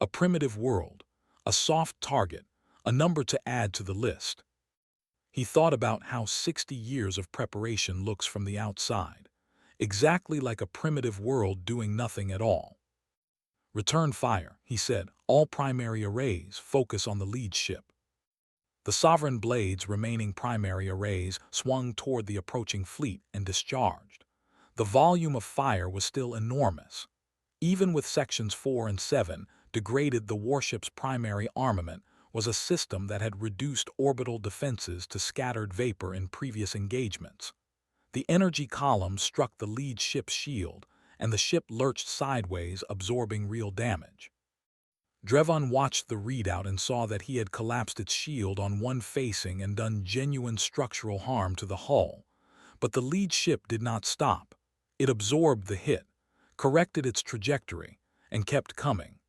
[SPEAKER 1] A primitive world, a soft target, a number to add to the list. He thought about how 60 years of preparation looks from the outside, exactly like a primitive world doing nothing at all. "Return fire," he said. "All primary arrays focus on the lead ship." The Sovereign blade's remaining primary arrays swung toward the approaching fleet and discharged. The volume of fire was still enormous. Even with sections 4 and 7 degraded, the warship's primary armament was a system that had reduced orbital defenses to scattered vapor in previous engagements. The energy column struck the lead ship's shield, and the ship lurched sideways, absorbing real damage. Drevon watched the readout and saw that he had collapsed its shield on one facing and done genuine structural harm to the hull. But the lead ship did not stop. It absorbed the hit, corrected its trajectory, and kept coming.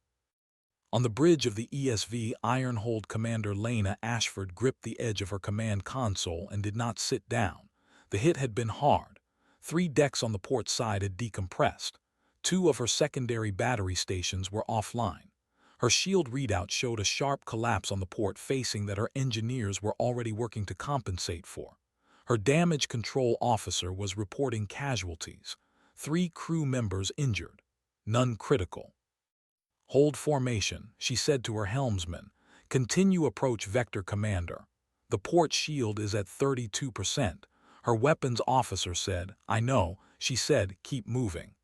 [SPEAKER 1] On the bridge of the ESV, Ironhold Commander Lena Ashford gripped the edge of her command console and did not sit down. The hit had been hard. 3 decks on the port side had decompressed. 2 of her secondary battery stations were offline. Her shield readout showed a sharp collapse on the port facing that her engineers were already working to compensate for. Her damage control officer was reporting casualties. 3 crew members injured, none critical. "Hold formation," she said to her helmsman. "Continue approach vector, Commander. The port shield is at 32%. Her weapons officer said. "I know," she said. "Keep moving."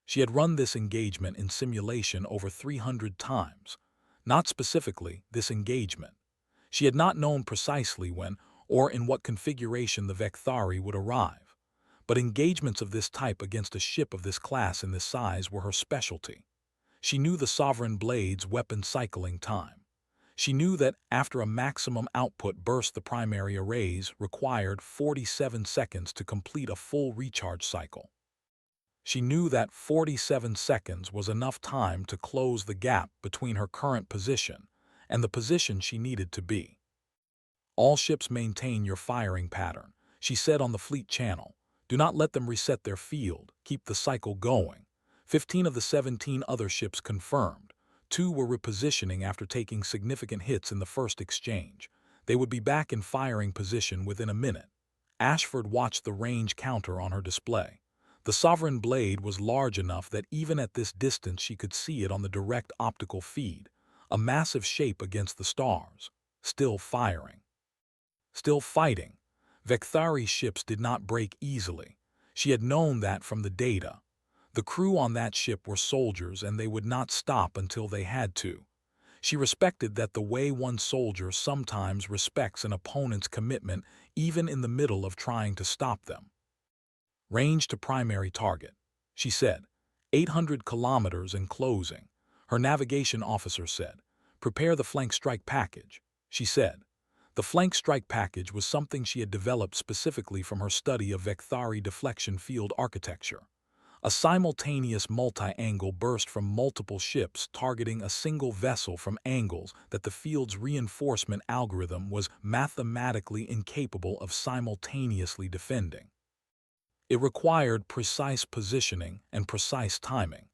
[SPEAKER 1] She had run this engagement in simulation over 300 times. Not specifically this engagement. She had not known precisely when or in what configuration the Victory would arrive. But engagements of this type against a ship of this class and this size were her specialty. She knew the Sovereign Blade's weapon cycling time. She knew that after a maximum output burst, the primary arrays required 47 seconds to complete a full recharge cycle. She knew that 47 seconds was enough time to close the gap between her current position and the position she needed to be. All ships maintain your firing pattern, she said on the fleet channel. Do not let them reset their field, keep the cycle going. 15 of the 17 other ships confirmed. 2 were repositioning after taking significant hits in the first exchange. They would be back in firing position within a minute. Ashford watched the range counter on her display. The Sovereign Blade was large enough that even at this distance she could see it on the direct optical feed, a massive shape against the stars, still firing. Still fighting. Victories ships did not break easily. She had known that from the data. The crew on that ship were soldiers and they would not stop until they had to. She respected that the way one soldier sometimes respects an opponent's commitment even in the middle of trying to stop them. Range to primary target, she said. 800 kilometers and closing. Her navigation officer said. Prepare the flank strike package, she said. The flank strike package was something she had developed specifically from her study of Victories deflection field architecture. A simultaneous multi-angle burst from multiple ships targeting a single vessel from angles that the field's reinforcement algorithm was mathematically incapable of simultaneously defending. It required precise positioning and precise timing.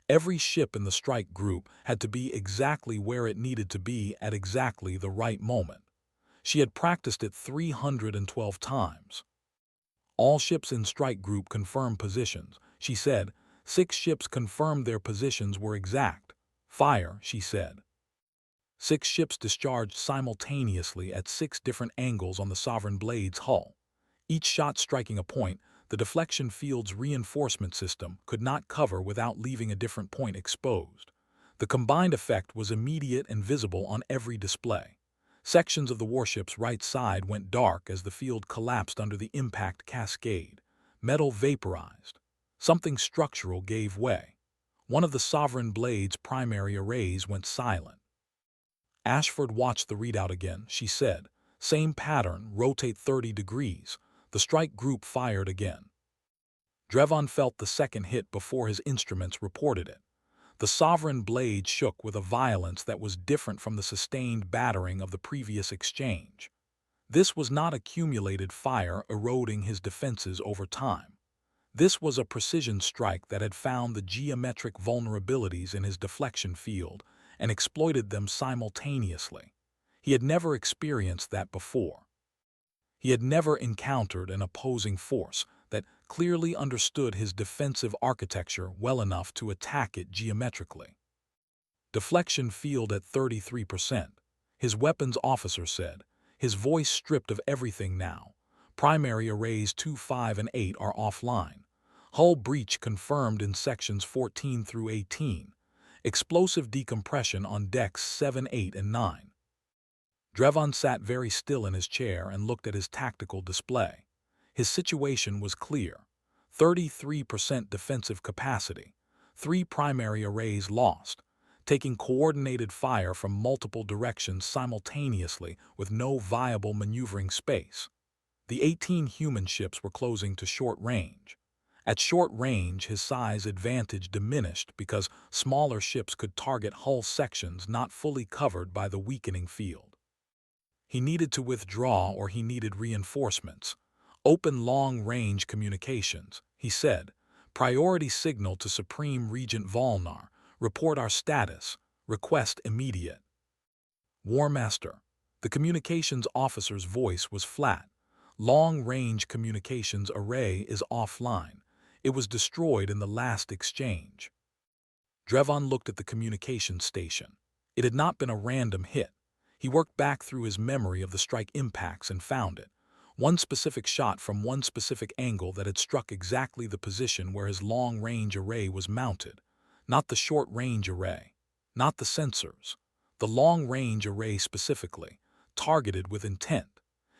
[SPEAKER 1] Every ship in the strike group had to be exactly where it needed to be at exactly the right moment. She had practiced it 312 times. All ships in strike group confirmed positions, she said. 6 ships confirmed their positions were exact. Fire, she said. 6 ships discharged simultaneously at 6 different angles on the Sovereign Blade's hull. Each shot striking a point the deflection field's reinforcement system could not cover without leaving a different point exposed. The combined effect was immediate and visible on every display. Sections of the warship's right side went dark as the field collapsed under the impact cascade. Metal vaporized. Something structural gave way. One of the Sovereign Blade's primary arrays went silent. Ashford watched the readout again, she said. Same pattern, rotate 30 degrees. The strike group fired again. Drevon felt the second hit before his instruments reported it. The Sovereign Blade shook with a violence that was different from the sustained battering of the previous exchange. This was not accumulated fire eroding his defenses over time. This was a precision strike that had found the geometric vulnerabilities in his deflection field and exploited them simultaneously. He had never experienced that before. He had never encountered an opposing force that clearly understood his defensive architecture well enough to attack it geometrically. Deflection field at 33%, his weapons officer said, his voice stripped of everything now. Primary arrays 2, 5, and 8 are offline. Hull breach confirmed in sections 14 through 18. Explosive decompression on decks 7, 8, and 9. Drevon sat very still in his chair and looked at his tactical display. His situation was clear. 33% defensive capacity. 3 primary arrays lost. Taking coordinated fire from multiple directions simultaneously with no viable maneuvering space. The 18 human ships were closing to short range. At short range, his size advantage diminished because smaller ships could target hull sections not fully covered by the weakening field. He needed to withdraw or he needed reinforcements. Open long-range communications, he said. Priority signal to Supreme Regent Volnar. Report our status. Request immediate. War Master. The communications officer's voice was flat. Long-range communications array is offline. It was destroyed in the last exchange. Drevon looked at the communications station. It had not been a random hit. He worked back through his memory of the strike impacts and found it. One specific shot from one specific angle that had struck exactly the position where his long-range array was mounted. Not the short-range array. Not the sensors. The long-range array specifically, targeted with intent.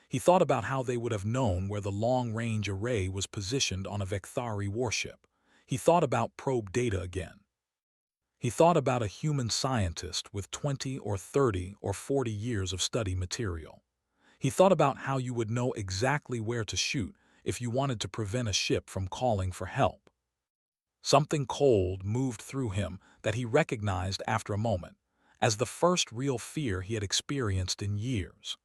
[SPEAKER 1] He thought about how they would have known where the long-range array was positioned on a Victories warship. He thought about probe data again. He thought about a human scientist with 20 or 30 or 40 years of study material. He thought about how you would know exactly where to shoot if you wanted to prevent a ship from calling for help. Something cold moved through him that he recognized after a moment as the first real fear he had experienced in years.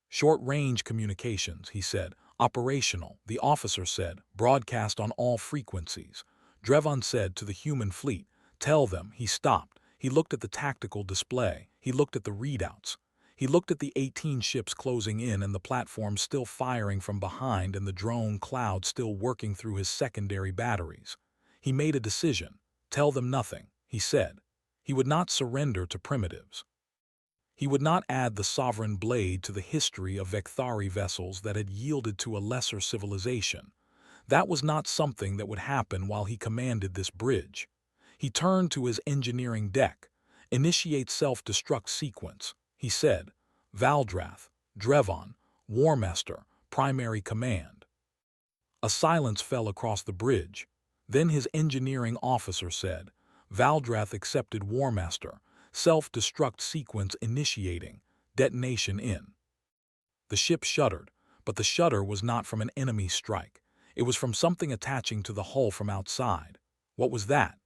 [SPEAKER 1] Short-range communications, he said. Operational, the officer said. Broadcast on all frequencies. Drevon said to the human fleet, tell them. He stopped. He looked at the tactical display. He looked at the readouts. He looked at the 18 ships closing in and the platform still firing from behind and the drone cloud still working through his secondary batteries. He made a decision. Tell them nothing, he said. He would not surrender to primitives. He would not add the sovereign blade to the history of Victory vessels that had yielded to a lesser civilization. That was not something that would happen while he commanded this bridge. He turned to his engineering deck. Initiate self-destruct sequence, he said. Valdrath, Drevon, Warmaster, primary command. A silence fell across the bridge. Then his engineering officer said, Valdrath accepted Warmaster. Self-destruct sequence initiating. Detonation in. The ship shuddered, but the shudder was not from an enemy strike. It was from something attaching to the hull from outside. What was that?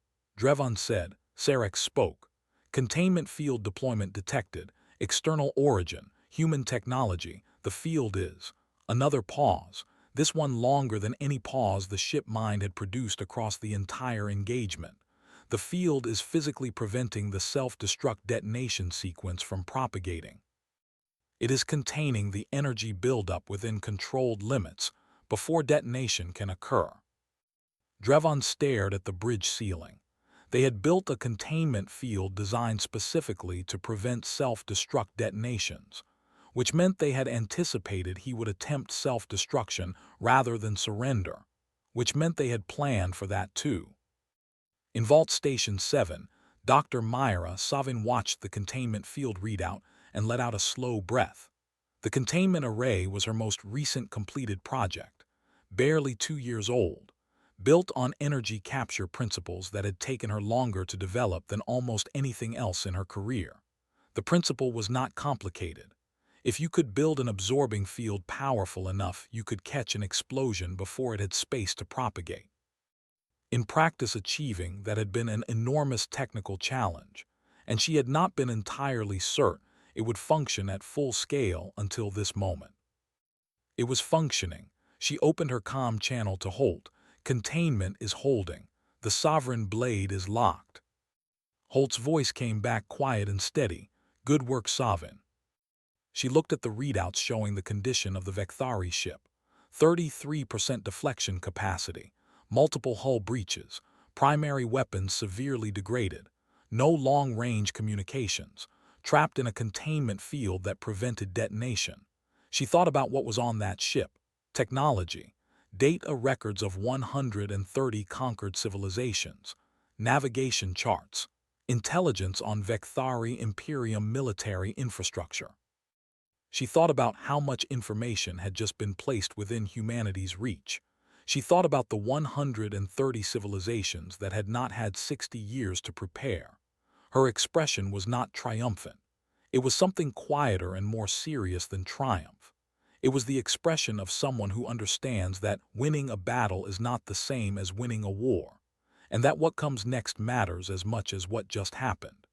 [SPEAKER 1] Drevon said. Sarek spoke. Containment field deployment detected. External origin. Human technology. The field is. Another pause. This one longer than any pause the ship mind had produced across the entire engagement. The field is physically preventing the self-destruct detonation sequence from propagating. It is containing the energy buildup within controlled limits before detonation can occur. Drevon stared at the bridge ceiling. They had built a containment field designed specifically to prevent self-destruct detonations, which meant they had anticipated he would attempt self-destruction rather than surrender, which meant they had planned for that too. In Vault Station 7, Dr. Myra Savin watched the containment field readout and let out a slow breath. The containment array was her most recent completed project, barely 2 years old, built on energy capture principles that had taken her longer to develop than almost anything else in her career. The principle was not complicated. If you could build an absorbing field powerful enough, you could catch an explosion before it had space to propagate. In practice, achieving that had been an enormous technical challenge, and she had not been entirely certain it would function at full scale until this moment. It was functioning. She opened her comm channel to Holt. Containment is holding. The sovereign blade is locked. Holt's voice came back quiet and steady. Good work, Savin. She looked at the readouts showing the condition of the Victory ship. 33% deflection capacity. Multiple hull breaches, primary weapons severely degraded, no long-range communications, trapped in a containment field that prevented detonation. She thought about what was on that ship. Technology, data records of 130 conquered civilizations, navigation charts, intelligence on Victory Imperium military infrastructure. She thought about how much information had just been placed within humanity's reach. She thought about the 130 civilizations that had not had 60 years to prepare. Her expression was not triumphant. It was something quieter and more serious than triumph. It was the expression of someone who understands that winning a battle is not the same as winning a war, and that what comes next matters as much as what just happened.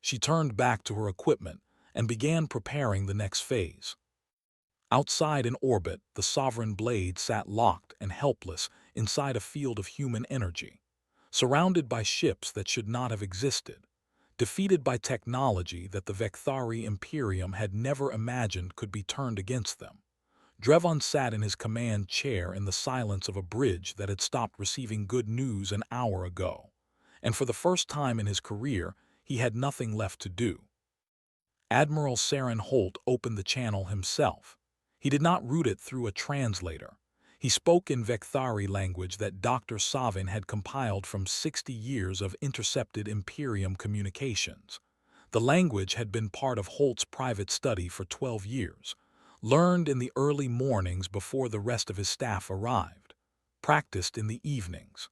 [SPEAKER 1] She turned back to her equipment and began preparing the next phase. Outside in orbit, the sovereign blade sat locked and helpless inside a field of human energy, surrounded by ships that should not have existed, defeated by technology that the Victory Imperium had never imagined could be turned against them. Drevon sat in his command chair in the silence of a bridge that had stopped receiving good news an hour ago, and for the first time in his career, he had nothing left to do. Admiral Saren Holt opened the channel himself. He did not route it through a translator. He spoke in Victory language that Dr. Savin had compiled from 60 years of intercepted Imperium communications. The language had been part of Holt's private study for 12 years, learned in the early mornings before the rest of his staff arrived, practiced in the evenings.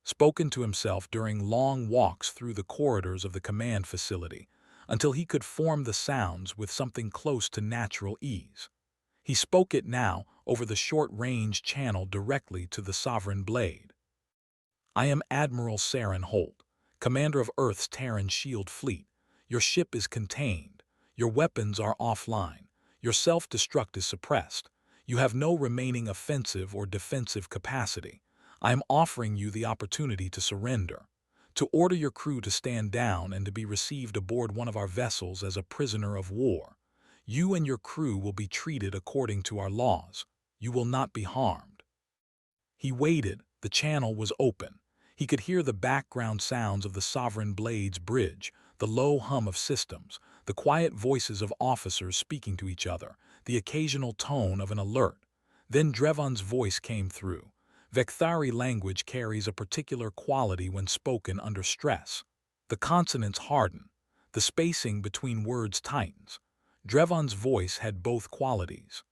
[SPEAKER 1] spoken to himself during long walks through the corridors of the command facility, until he could form the sounds with something close to natural ease. He spoke it now over the short-range channel directly to the Sovereign Blade. I am Admiral Saren Holt, commander of Earth's Terran Shield Fleet. Your ship is contained. Your weapons are offline. Your self-destruct is suppressed. You have no remaining offensive or defensive capacity. I am offering you the opportunity to surrender, to order your crew to stand down and to be received aboard one of our vessels as a prisoner of war. You and your crew will be treated according to our laws. You will not be harmed. He waited. The channel was open. He could hear the background sounds of the Sovereign Blade's bridge, the low hum of systems, the quiet voices of officers speaking to each other, the occasional tone of an alert. Then Drevon's voice came through. Victory language carries a particular quality when spoken under stress. The consonants harden. The spacing between words tightens. Drevon's voice had both qualities.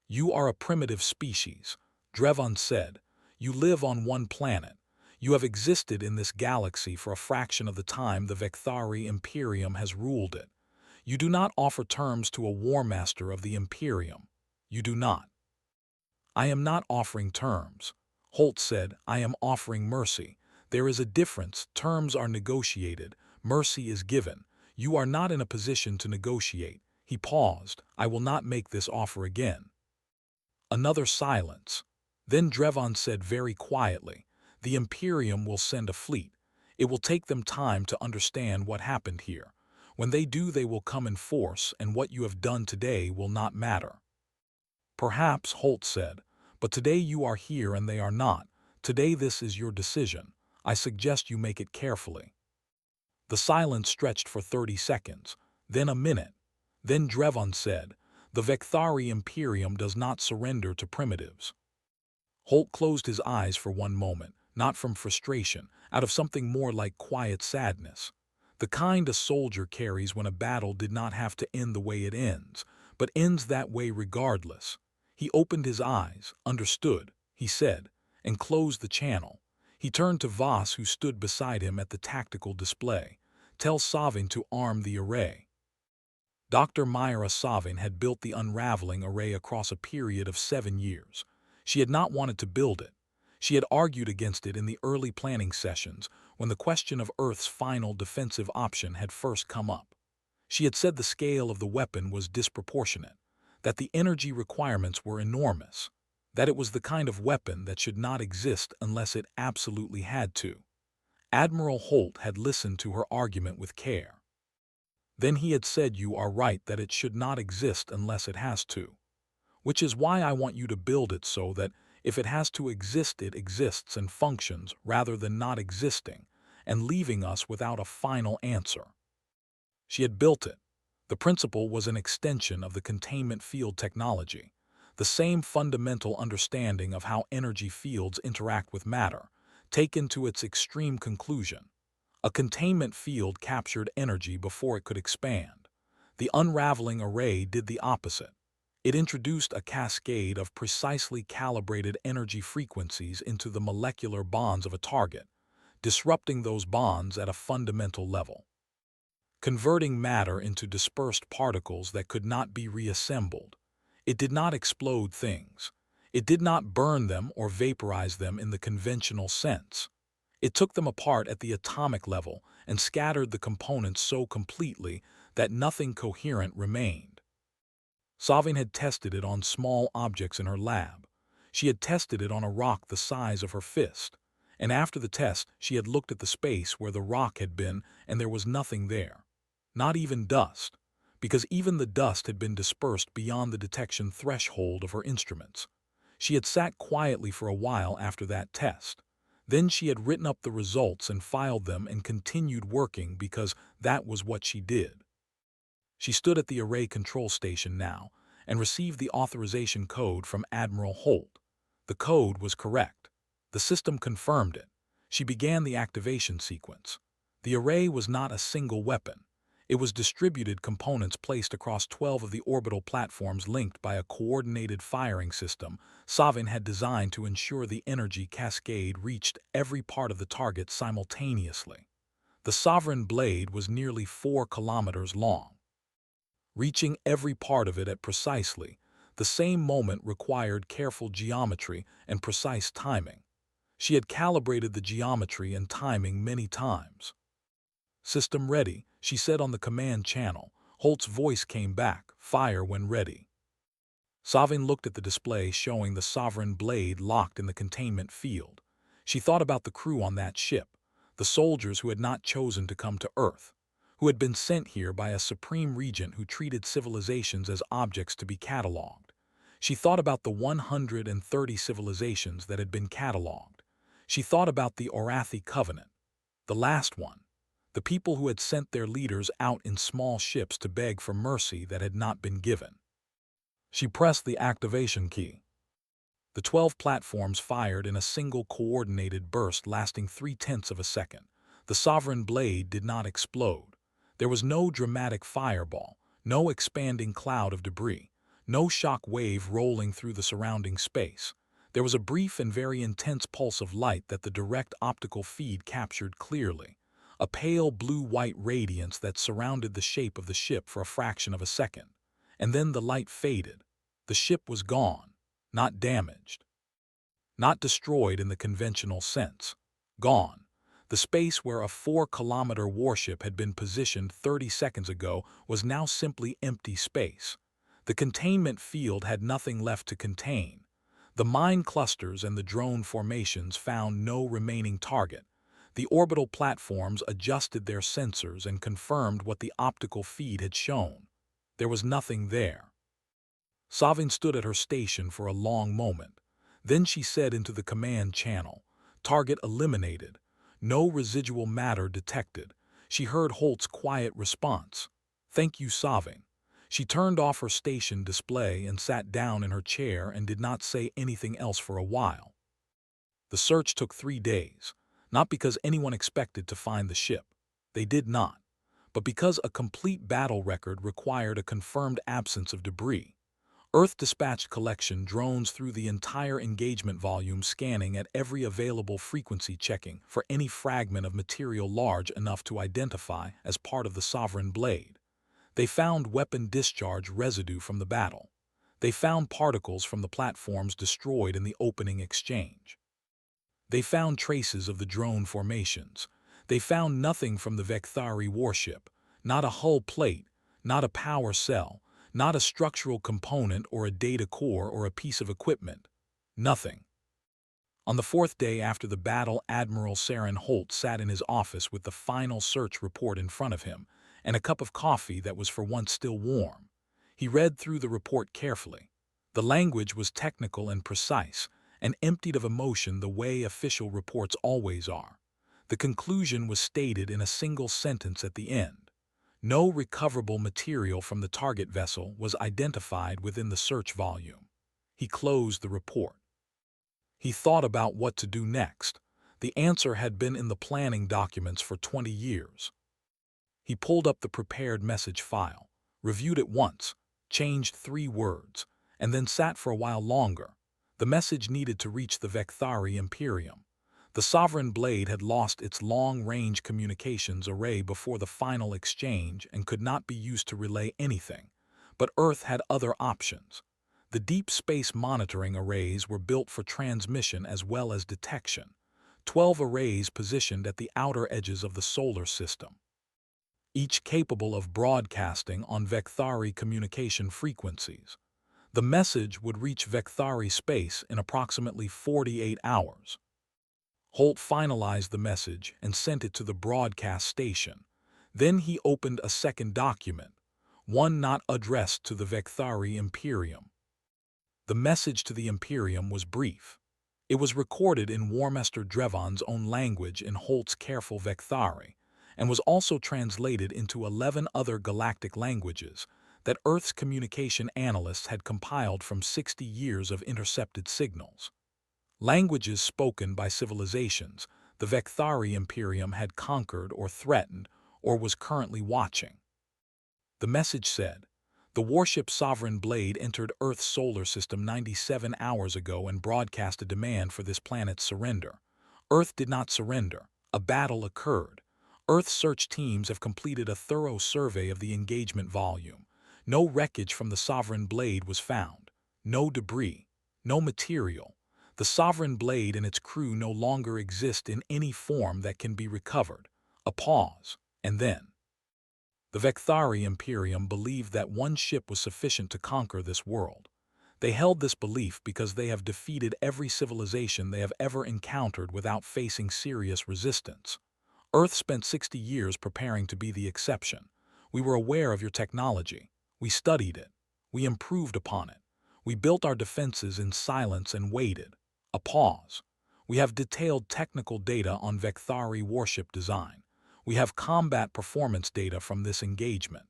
[SPEAKER 1] You are a primitive species, Drevon said. You live on one planet. You have existed in this galaxy for a fraction of the time the Victory Imperium has ruled it. You do not offer terms to a war master of the Imperium. You do not. I am not offering terms. Holt said, I am offering mercy. There is a difference. Terms are negotiated. Mercy is given. You are not in a position to negotiate. He paused. I will not make this offer again. Another silence. Then Drevon said very quietly, the Imperium will send a fleet. It will take them time to understand what happened here. When they do, they will come in force, and what you have done today will not matter. Perhaps, Holt said, but today you are here and they are not. Today this is your decision. I suggest you make it carefully. The silence stretched for 30 seconds, then a minute. Then Drevon said, the Victory Imperium does not surrender to primitives. Holt closed his eyes for one moment, not from frustration, out of something more like quiet sadness. The kind a soldier carries when a battle did not have to end the way it ends, but ends that way regardless. He opened his eyes, understood, he said, and closed the channel. He turned to Voss, who stood beside him at the tactical display. Tell Savin to arm the array. Dr. Myra Savin had built the unraveling array across a period of 7 years. She had not wanted to build it. She had argued against it in the early planning sessions when the question of Earth's final defensive option had first come up. She had said the scale of the weapon was disproportionate, that the energy requirements were enormous, that it was the kind of weapon that should not exist unless it absolutely had to. Admiral Holt had listened to her argument with care. Then he had said, you are right that it should not exist unless it has to. Which is why I want you to build it so that if it has to exist, it exists and functions rather than not existing and leaving us without a final answer. She had built it. The principle was an extension of the containment field technology, the same fundamental understanding of how energy fields interact with matter, taken to its extreme conclusion. A containment field captured energy before it could expand. The unraveling array did the opposite. It introduced a cascade of precisely calibrated energy frequencies into the molecular bonds of a target, disrupting those bonds at a fundamental level, converting matter into dispersed particles that could not be reassembled. It did not explode things. It did not burn them or vaporize them in the conventional sense. It took them apart at the atomic level and scattered the components so completely that nothing coherent remained. Savin had tested it on small objects in her lab. She had tested it on a rock the size of her fist. And after the test, she had looked at the space where the rock had been, and there was nothing there. Not even dust, because even the dust had been dispersed beyond the detection threshold of her instruments. She had sat quietly for a while after that test. Then she had written up the results and filed them and continued working because that was what she did. She stood at the array control station now and received the authorization code from Admiral Holt. The code was correct. The system confirmed it. She began the activation sequence. The array was not a single weapon. It was distributed components placed across 12 of the orbital platforms linked by a coordinated firing system Savin had designed to ensure the energy cascade reached every part of the target simultaneously. The Sovereign blade was nearly 4 kilometers long. Reaching every part of it at precisely the same moment required careful geometry and precise timing. She had calibrated the geometry and timing many times. "System ready," she said on the command channel. Holt's voice came back, "Fire when ready." Savin looked at the display showing the Sovereign blade locked in the containment field. She thought about the crew on that ship, the soldiers who had not chosen to come to Earth, who had been sent here by a supreme regent who treated civilizations as objects to be catalogued. She thought about the 130 civilizations that had been catalogued. She thought about the Orathi Covenant, the last one, the people who had sent their leaders out in small ships to beg for mercy that had not been given. She pressed the activation key. The 12 platforms fired in a single coordinated burst lasting 0.3 of a second. The Sovereign blade did not explode. There was no dramatic fireball, no expanding cloud of debris, no shock wave rolling through the surrounding space. There was a brief and very intense pulse of light that the direct optical feed captured clearly, a pale blue-white radiance that surrounded the shape of the ship for a fraction of a second. And then the light faded. The ship was gone, not damaged, not destroyed in the conventional sense. Gone. The space where a 4-kilometer warship had been positioned 30 seconds ago was now simply empty space. The containment field had nothing left to contain. The mine clusters and the drone formations found no remaining target. The orbital platforms adjusted their sensors and confirmed what the optical feed had shown. There was nothing there. Savin stood at her station for a long moment. Then she said into the command channel, "Target eliminated. No residual matter detected." She heard Holt's quiet response, "Thank you, Savin." She turned off her station display and sat down in her chair and did not say anything else for a while. The search took 3 days, not because anyone expected to find the ship. They did not. But because a complete battle record required a confirmed absence of debris. Earth dispatched collection drones through the entire engagement volume, scanning at every available frequency, checking for any fragment of material large enough to identify as part of the Sovereign blade. They found weapon discharge residue from the battle. They found particles from the platforms destroyed in the opening exchange. They found traces of the drone formations. They found nothing from the Victories warship, not a hull plate, not a power cell, not a structural component or a data core or a piece of equipment. Nothing. On the 4th day after the battle, Admiral Saren Holt sat in his office with the final search report in front of him and a cup of coffee that was for once still warm. He read through the report carefully. The language was technical and precise, and emptied of emotion the way official reports always are. The conclusion was stated in a single sentence at the end. No recoverable material from the target vessel was identified within the search volume. He closed the report. He thought about what to do next. The answer had been in the planning documents for 20 years. He pulled up the prepared message file, reviewed it once, changed 3 words, and then sat for a while longer. The message needed to reach the Victories Imperium. The Sovereign blade had lost its long-range communications array before the final exchange and could not be used to relay anything. But Earth had other options. The deep space monitoring arrays were built for transmission as well as detection. 12 arrays positioned at the outer edges of the solar system, each capable of broadcasting on Victories communication frequencies. The message would reach Victories space in approximately 48 hours. Holt finalized the message and sent it to the broadcast station. Then he opened a second document, one not addressed to the Victories Imperium. The message to the Imperium was brief. It was recorded in Warmester Drevon's own language in Holt's careful Victories, and was also translated into 11 other galactic languages that Earth's communication analysts had compiled from 60 years of intercepted signals. Languages spoken by civilizations the Victories Imperium had conquered or threatened or was currently watching. The message said, "The warship Sovereign Blade entered Earth's solar system 97 hours ago and broadcast a demand for this planet's surrender. Earth did not surrender. A battle occurred. Earth search teams have completed a thorough survey of the engagement volume. No wreckage from the Sovereign Blade was found. No debris. No material. The Sovereign Blade and its crew no longer exist in any form that can be recovered." A pause, and then, "The Victory Imperium believed that one ship was sufficient to conquer this world. They held this belief because they have defeated every civilization they have ever encountered without facing serious resistance. Earth spent 60 years preparing to be the exception. We were aware of your technology. We studied it. We improved upon it. We built our defenses in silence and waited." A pause. "We have detailed technical data on Victory warship design. We have combat performance data from this engagement.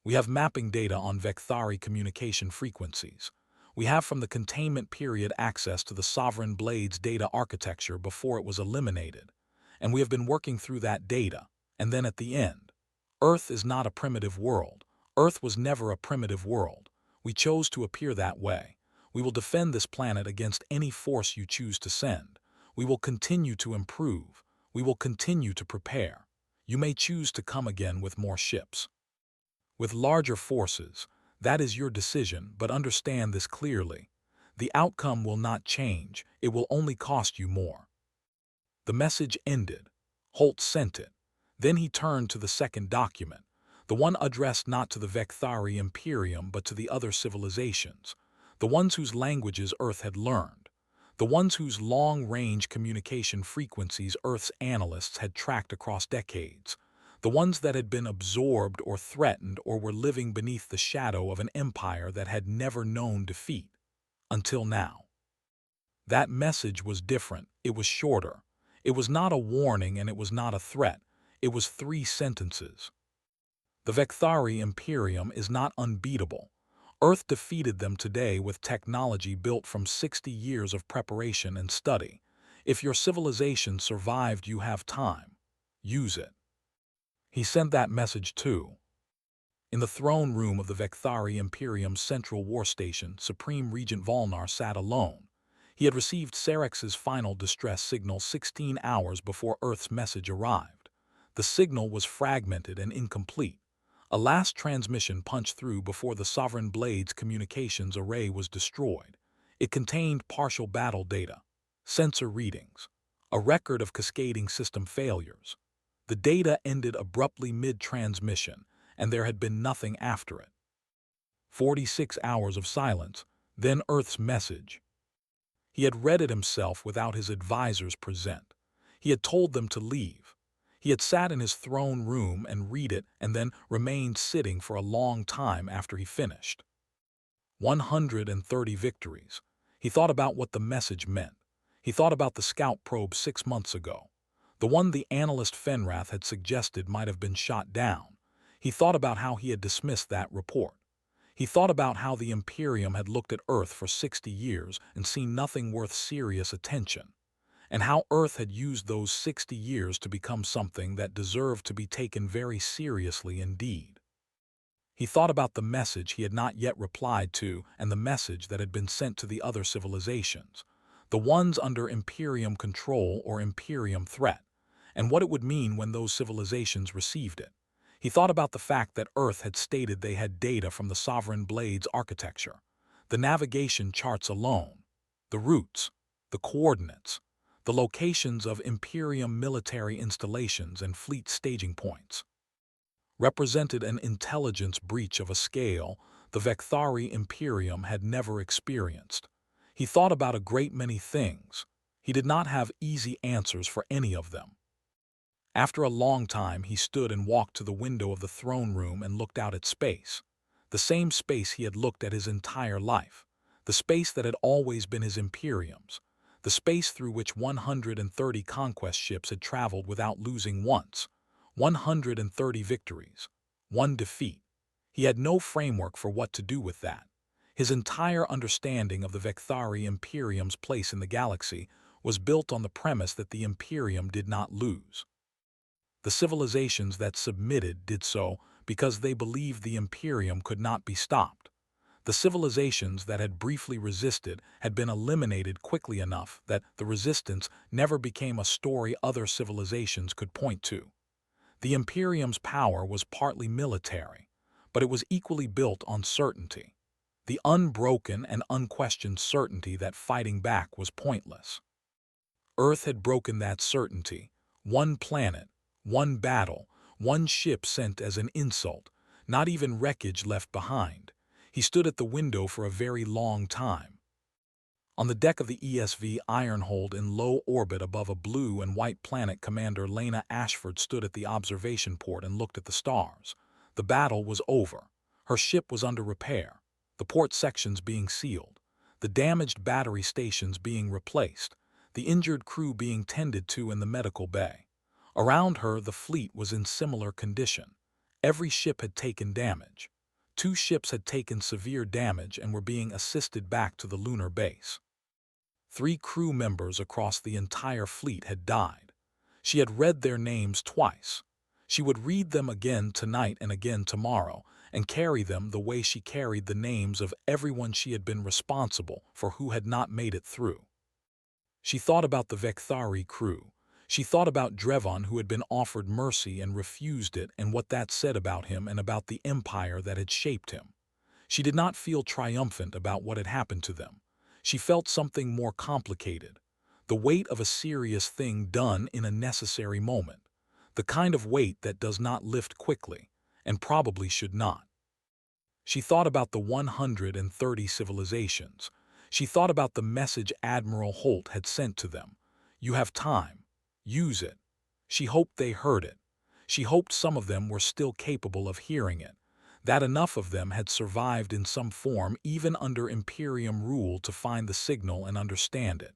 [SPEAKER 1] We have mapping data on Victory communication frequencies. We have from the containment period access to the Sovereign Blade's data architecture before it was eliminated. And we have been working through that data." And then at the end, "Earth is not a primitive world. Earth was never a primitive world. We chose to appear that way. We will defend this planet against any force you choose to send. We will continue to improve. We will continue to prepare. You may choose to come again with more ships, with larger forces. That is your decision, but understand this clearly. The outcome will not change. It will only cost you more." The message ended. Holt sent it. Then he turned to the second document, the one addressed not to the Victory Imperium but to the other civilizations, the ones whose languages Earth had learned, the ones whose long-range communication frequencies Earth's analysts had tracked across decades, the ones that had been absorbed or threatened or were living beneath the shadow of an empire that had never known defeat. Until now. That message was different. It was shorter. It was not a warning and it was not a threat. It was 3 sentences. "The Victory Imperium is not unbeatable. Earth defeated them today with technology built from 60 years of preparation and study. If your civilization survived, you have time. Use it." He sent that message too. In the throne room of the Victory Imperium's central war station, Supreme Regent Volnar sat alone. He had received Sarex's final distress signal 16 hours before Earth's message arrived. The signal was fragmented and incomplete. A last transmission punched through before the Sovereign Blade's communications array was destroyed. It contained partial battle data, sensor readings, a record of cascading system failures. The data ended abruptly mid-transmission, and there had been nothing after it. 46 hours of silence, then Earth's message. He had read it himself without his advisors present. He had told them to leave. He had sat in his throne room and read it and then remained sitting for a long time after he finished. 130 victories. He thought about what the message meant. He thought about the scout probe 6 months ago. The one the analyst Fenrath had suggested might have been shot down. He thought about how he had dismissed that report. He thought about how the Imperium had looked at Earth for 60 years and seen nothing worth serious attention, and how Earth had used those 60 years to become something that deserved to be taken very seriously indeed. He thought about the message he had not yet replied to and the message that had been sent to the other civilizations, the ones under Imperium control or Imperium threat, and what it would mean when those civilizations received it. He thought about the fact that Earth had stated they had data from the Sovereign Blade's architecture, the navigation charts alone, the routes, the coordinates, the locations of Imperium military installations and fleet staging points, represented an intelligence breach of a scale the Victory Imperium had never experienced. He thought about a great many things. He did not have easy answers for any of them. After a long time, he stood and walked to the window of the throne room and looked out at space. The same space he had looked at his entire life. The space that had always been his Imperium's. The space through which 130 conquest ships had traveled without losing once. 130 victories. 1 defeat. He had no framework for what to do with that. His entire understanding of the Victory Imperium's place in the galaxy was built on the premise that the Imperium did not lose. The civilizations that submitted did so because they believed the Imperium could not be stopped. The civilizations that had briefly resisted had been eliminated quickly enough that the resistance never became a story other civilizations could point to. The Imperium's power was partly military, but it was equally built on certainty. The unbroken and unquestioned certainty that fighting back was pointless. Earth had broken that certainty. One planet, one battle, one ship sent as an insult, not even wreckage left behind. He stood at the window for a very long time. On the deck of the ESV Ironhold in low orbit above a blue and white planet, Commander Lena Ashford stood at the observation port and looked at the stars. The battle was over. Her ship was under repair, the port sections being sealed, the damaged battery stations being replaced, the injured crew being tended to in the medical bay. Around her, the fleet was in similar condition. Every ship had taken damage. 2 ships had taken severe damage and were being assisted back to the lunar base. 3 crew members across the entire fleet had died. She had read their names twice. She would read them again tonight and again tomorrow, and carry them the way she carried the names of everyone she had been responsible for who had not made it through. She thought about the Victories crew. She thought about Drevon, who had been offered mercy and refused it, and what that said about him and about the empire that had shaped him. She did not feel triumphant about what had happened to them. She felt something more complicated. The weight of a serious thing done in a necessary moment. The kind of weight that does not lift quickly, and probably should not. She thought about the 130 civilizations. She thought about the message Admiral Holt had sent to them. You have time. Use it. She hoped they heard it. She hoped some of them were still capable of hearing it, that enough of them had survived in some form even under Imperium rule to find the signal and understand it.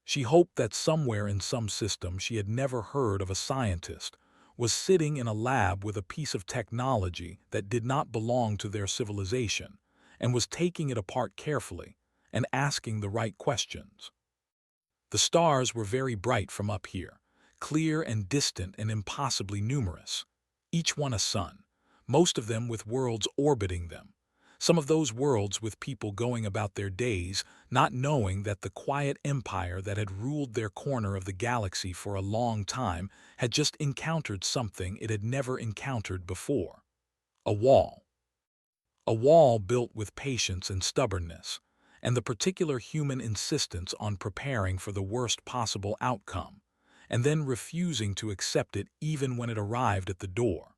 [SPEAKER 1] She hoped that somewhere in some system she had never heard of a scientist was sitting in a lab with a piece of technology that did not belong to their civilization and was taking it apart carefully and asking the right questions. The stars were very bright from up here, clear and distant and impossibly numerous, each one a sun, most of them with worlds orbiting them. Some of those worlds with people going about their days, not knowing that the quiet empire that had ruled their corner of the galaxy for a long time had just encountered something it had never encountered before. A wall. A wall built with patience and stubbornness, and the particular human insistence on preparing for the worst possible outcome, and then refusing to accept it even when it arrived at the door.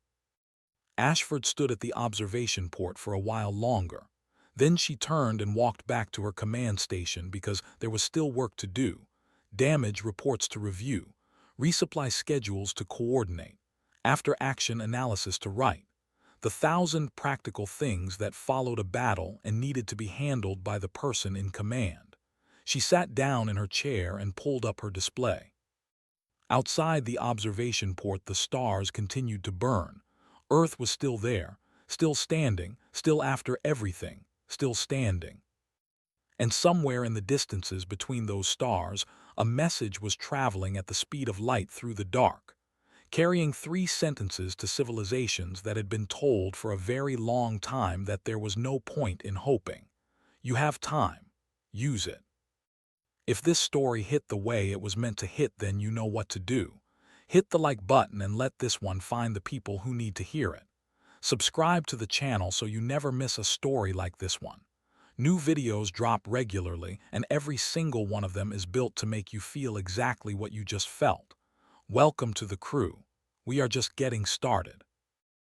[SPEAKER 1] Ashford stood at the observation port for a while longer. Then she turned and walked back to her command station because there was still work to do, damage reports to review, resupply schedules to coordinate, after-action analysis to write, the 1,000 practical things that followed a battle and needed to be handled by the person in command. She sat down in her chair and pulled up her display. Outside the observation port, the stars continued to burn. Earth was still there, still standing, still after everything, still standing. And somewhere in the distances between those stars, a message was traveling at the speed of light through the dark, carrying 3 sentences to civilizations that had been told for a very long time that there was no point in hoping. You have time. Use it. If this story hit the way it was meant to hit, then you know what to do. Hit the like button and let this one find the people who need to hear it. Subscribe to the channel so you never miss a story like this one. New videos drop regularly, and every single one of them is built to make you feel exactly what you just felt. Welcome to the crew. We are just getting started.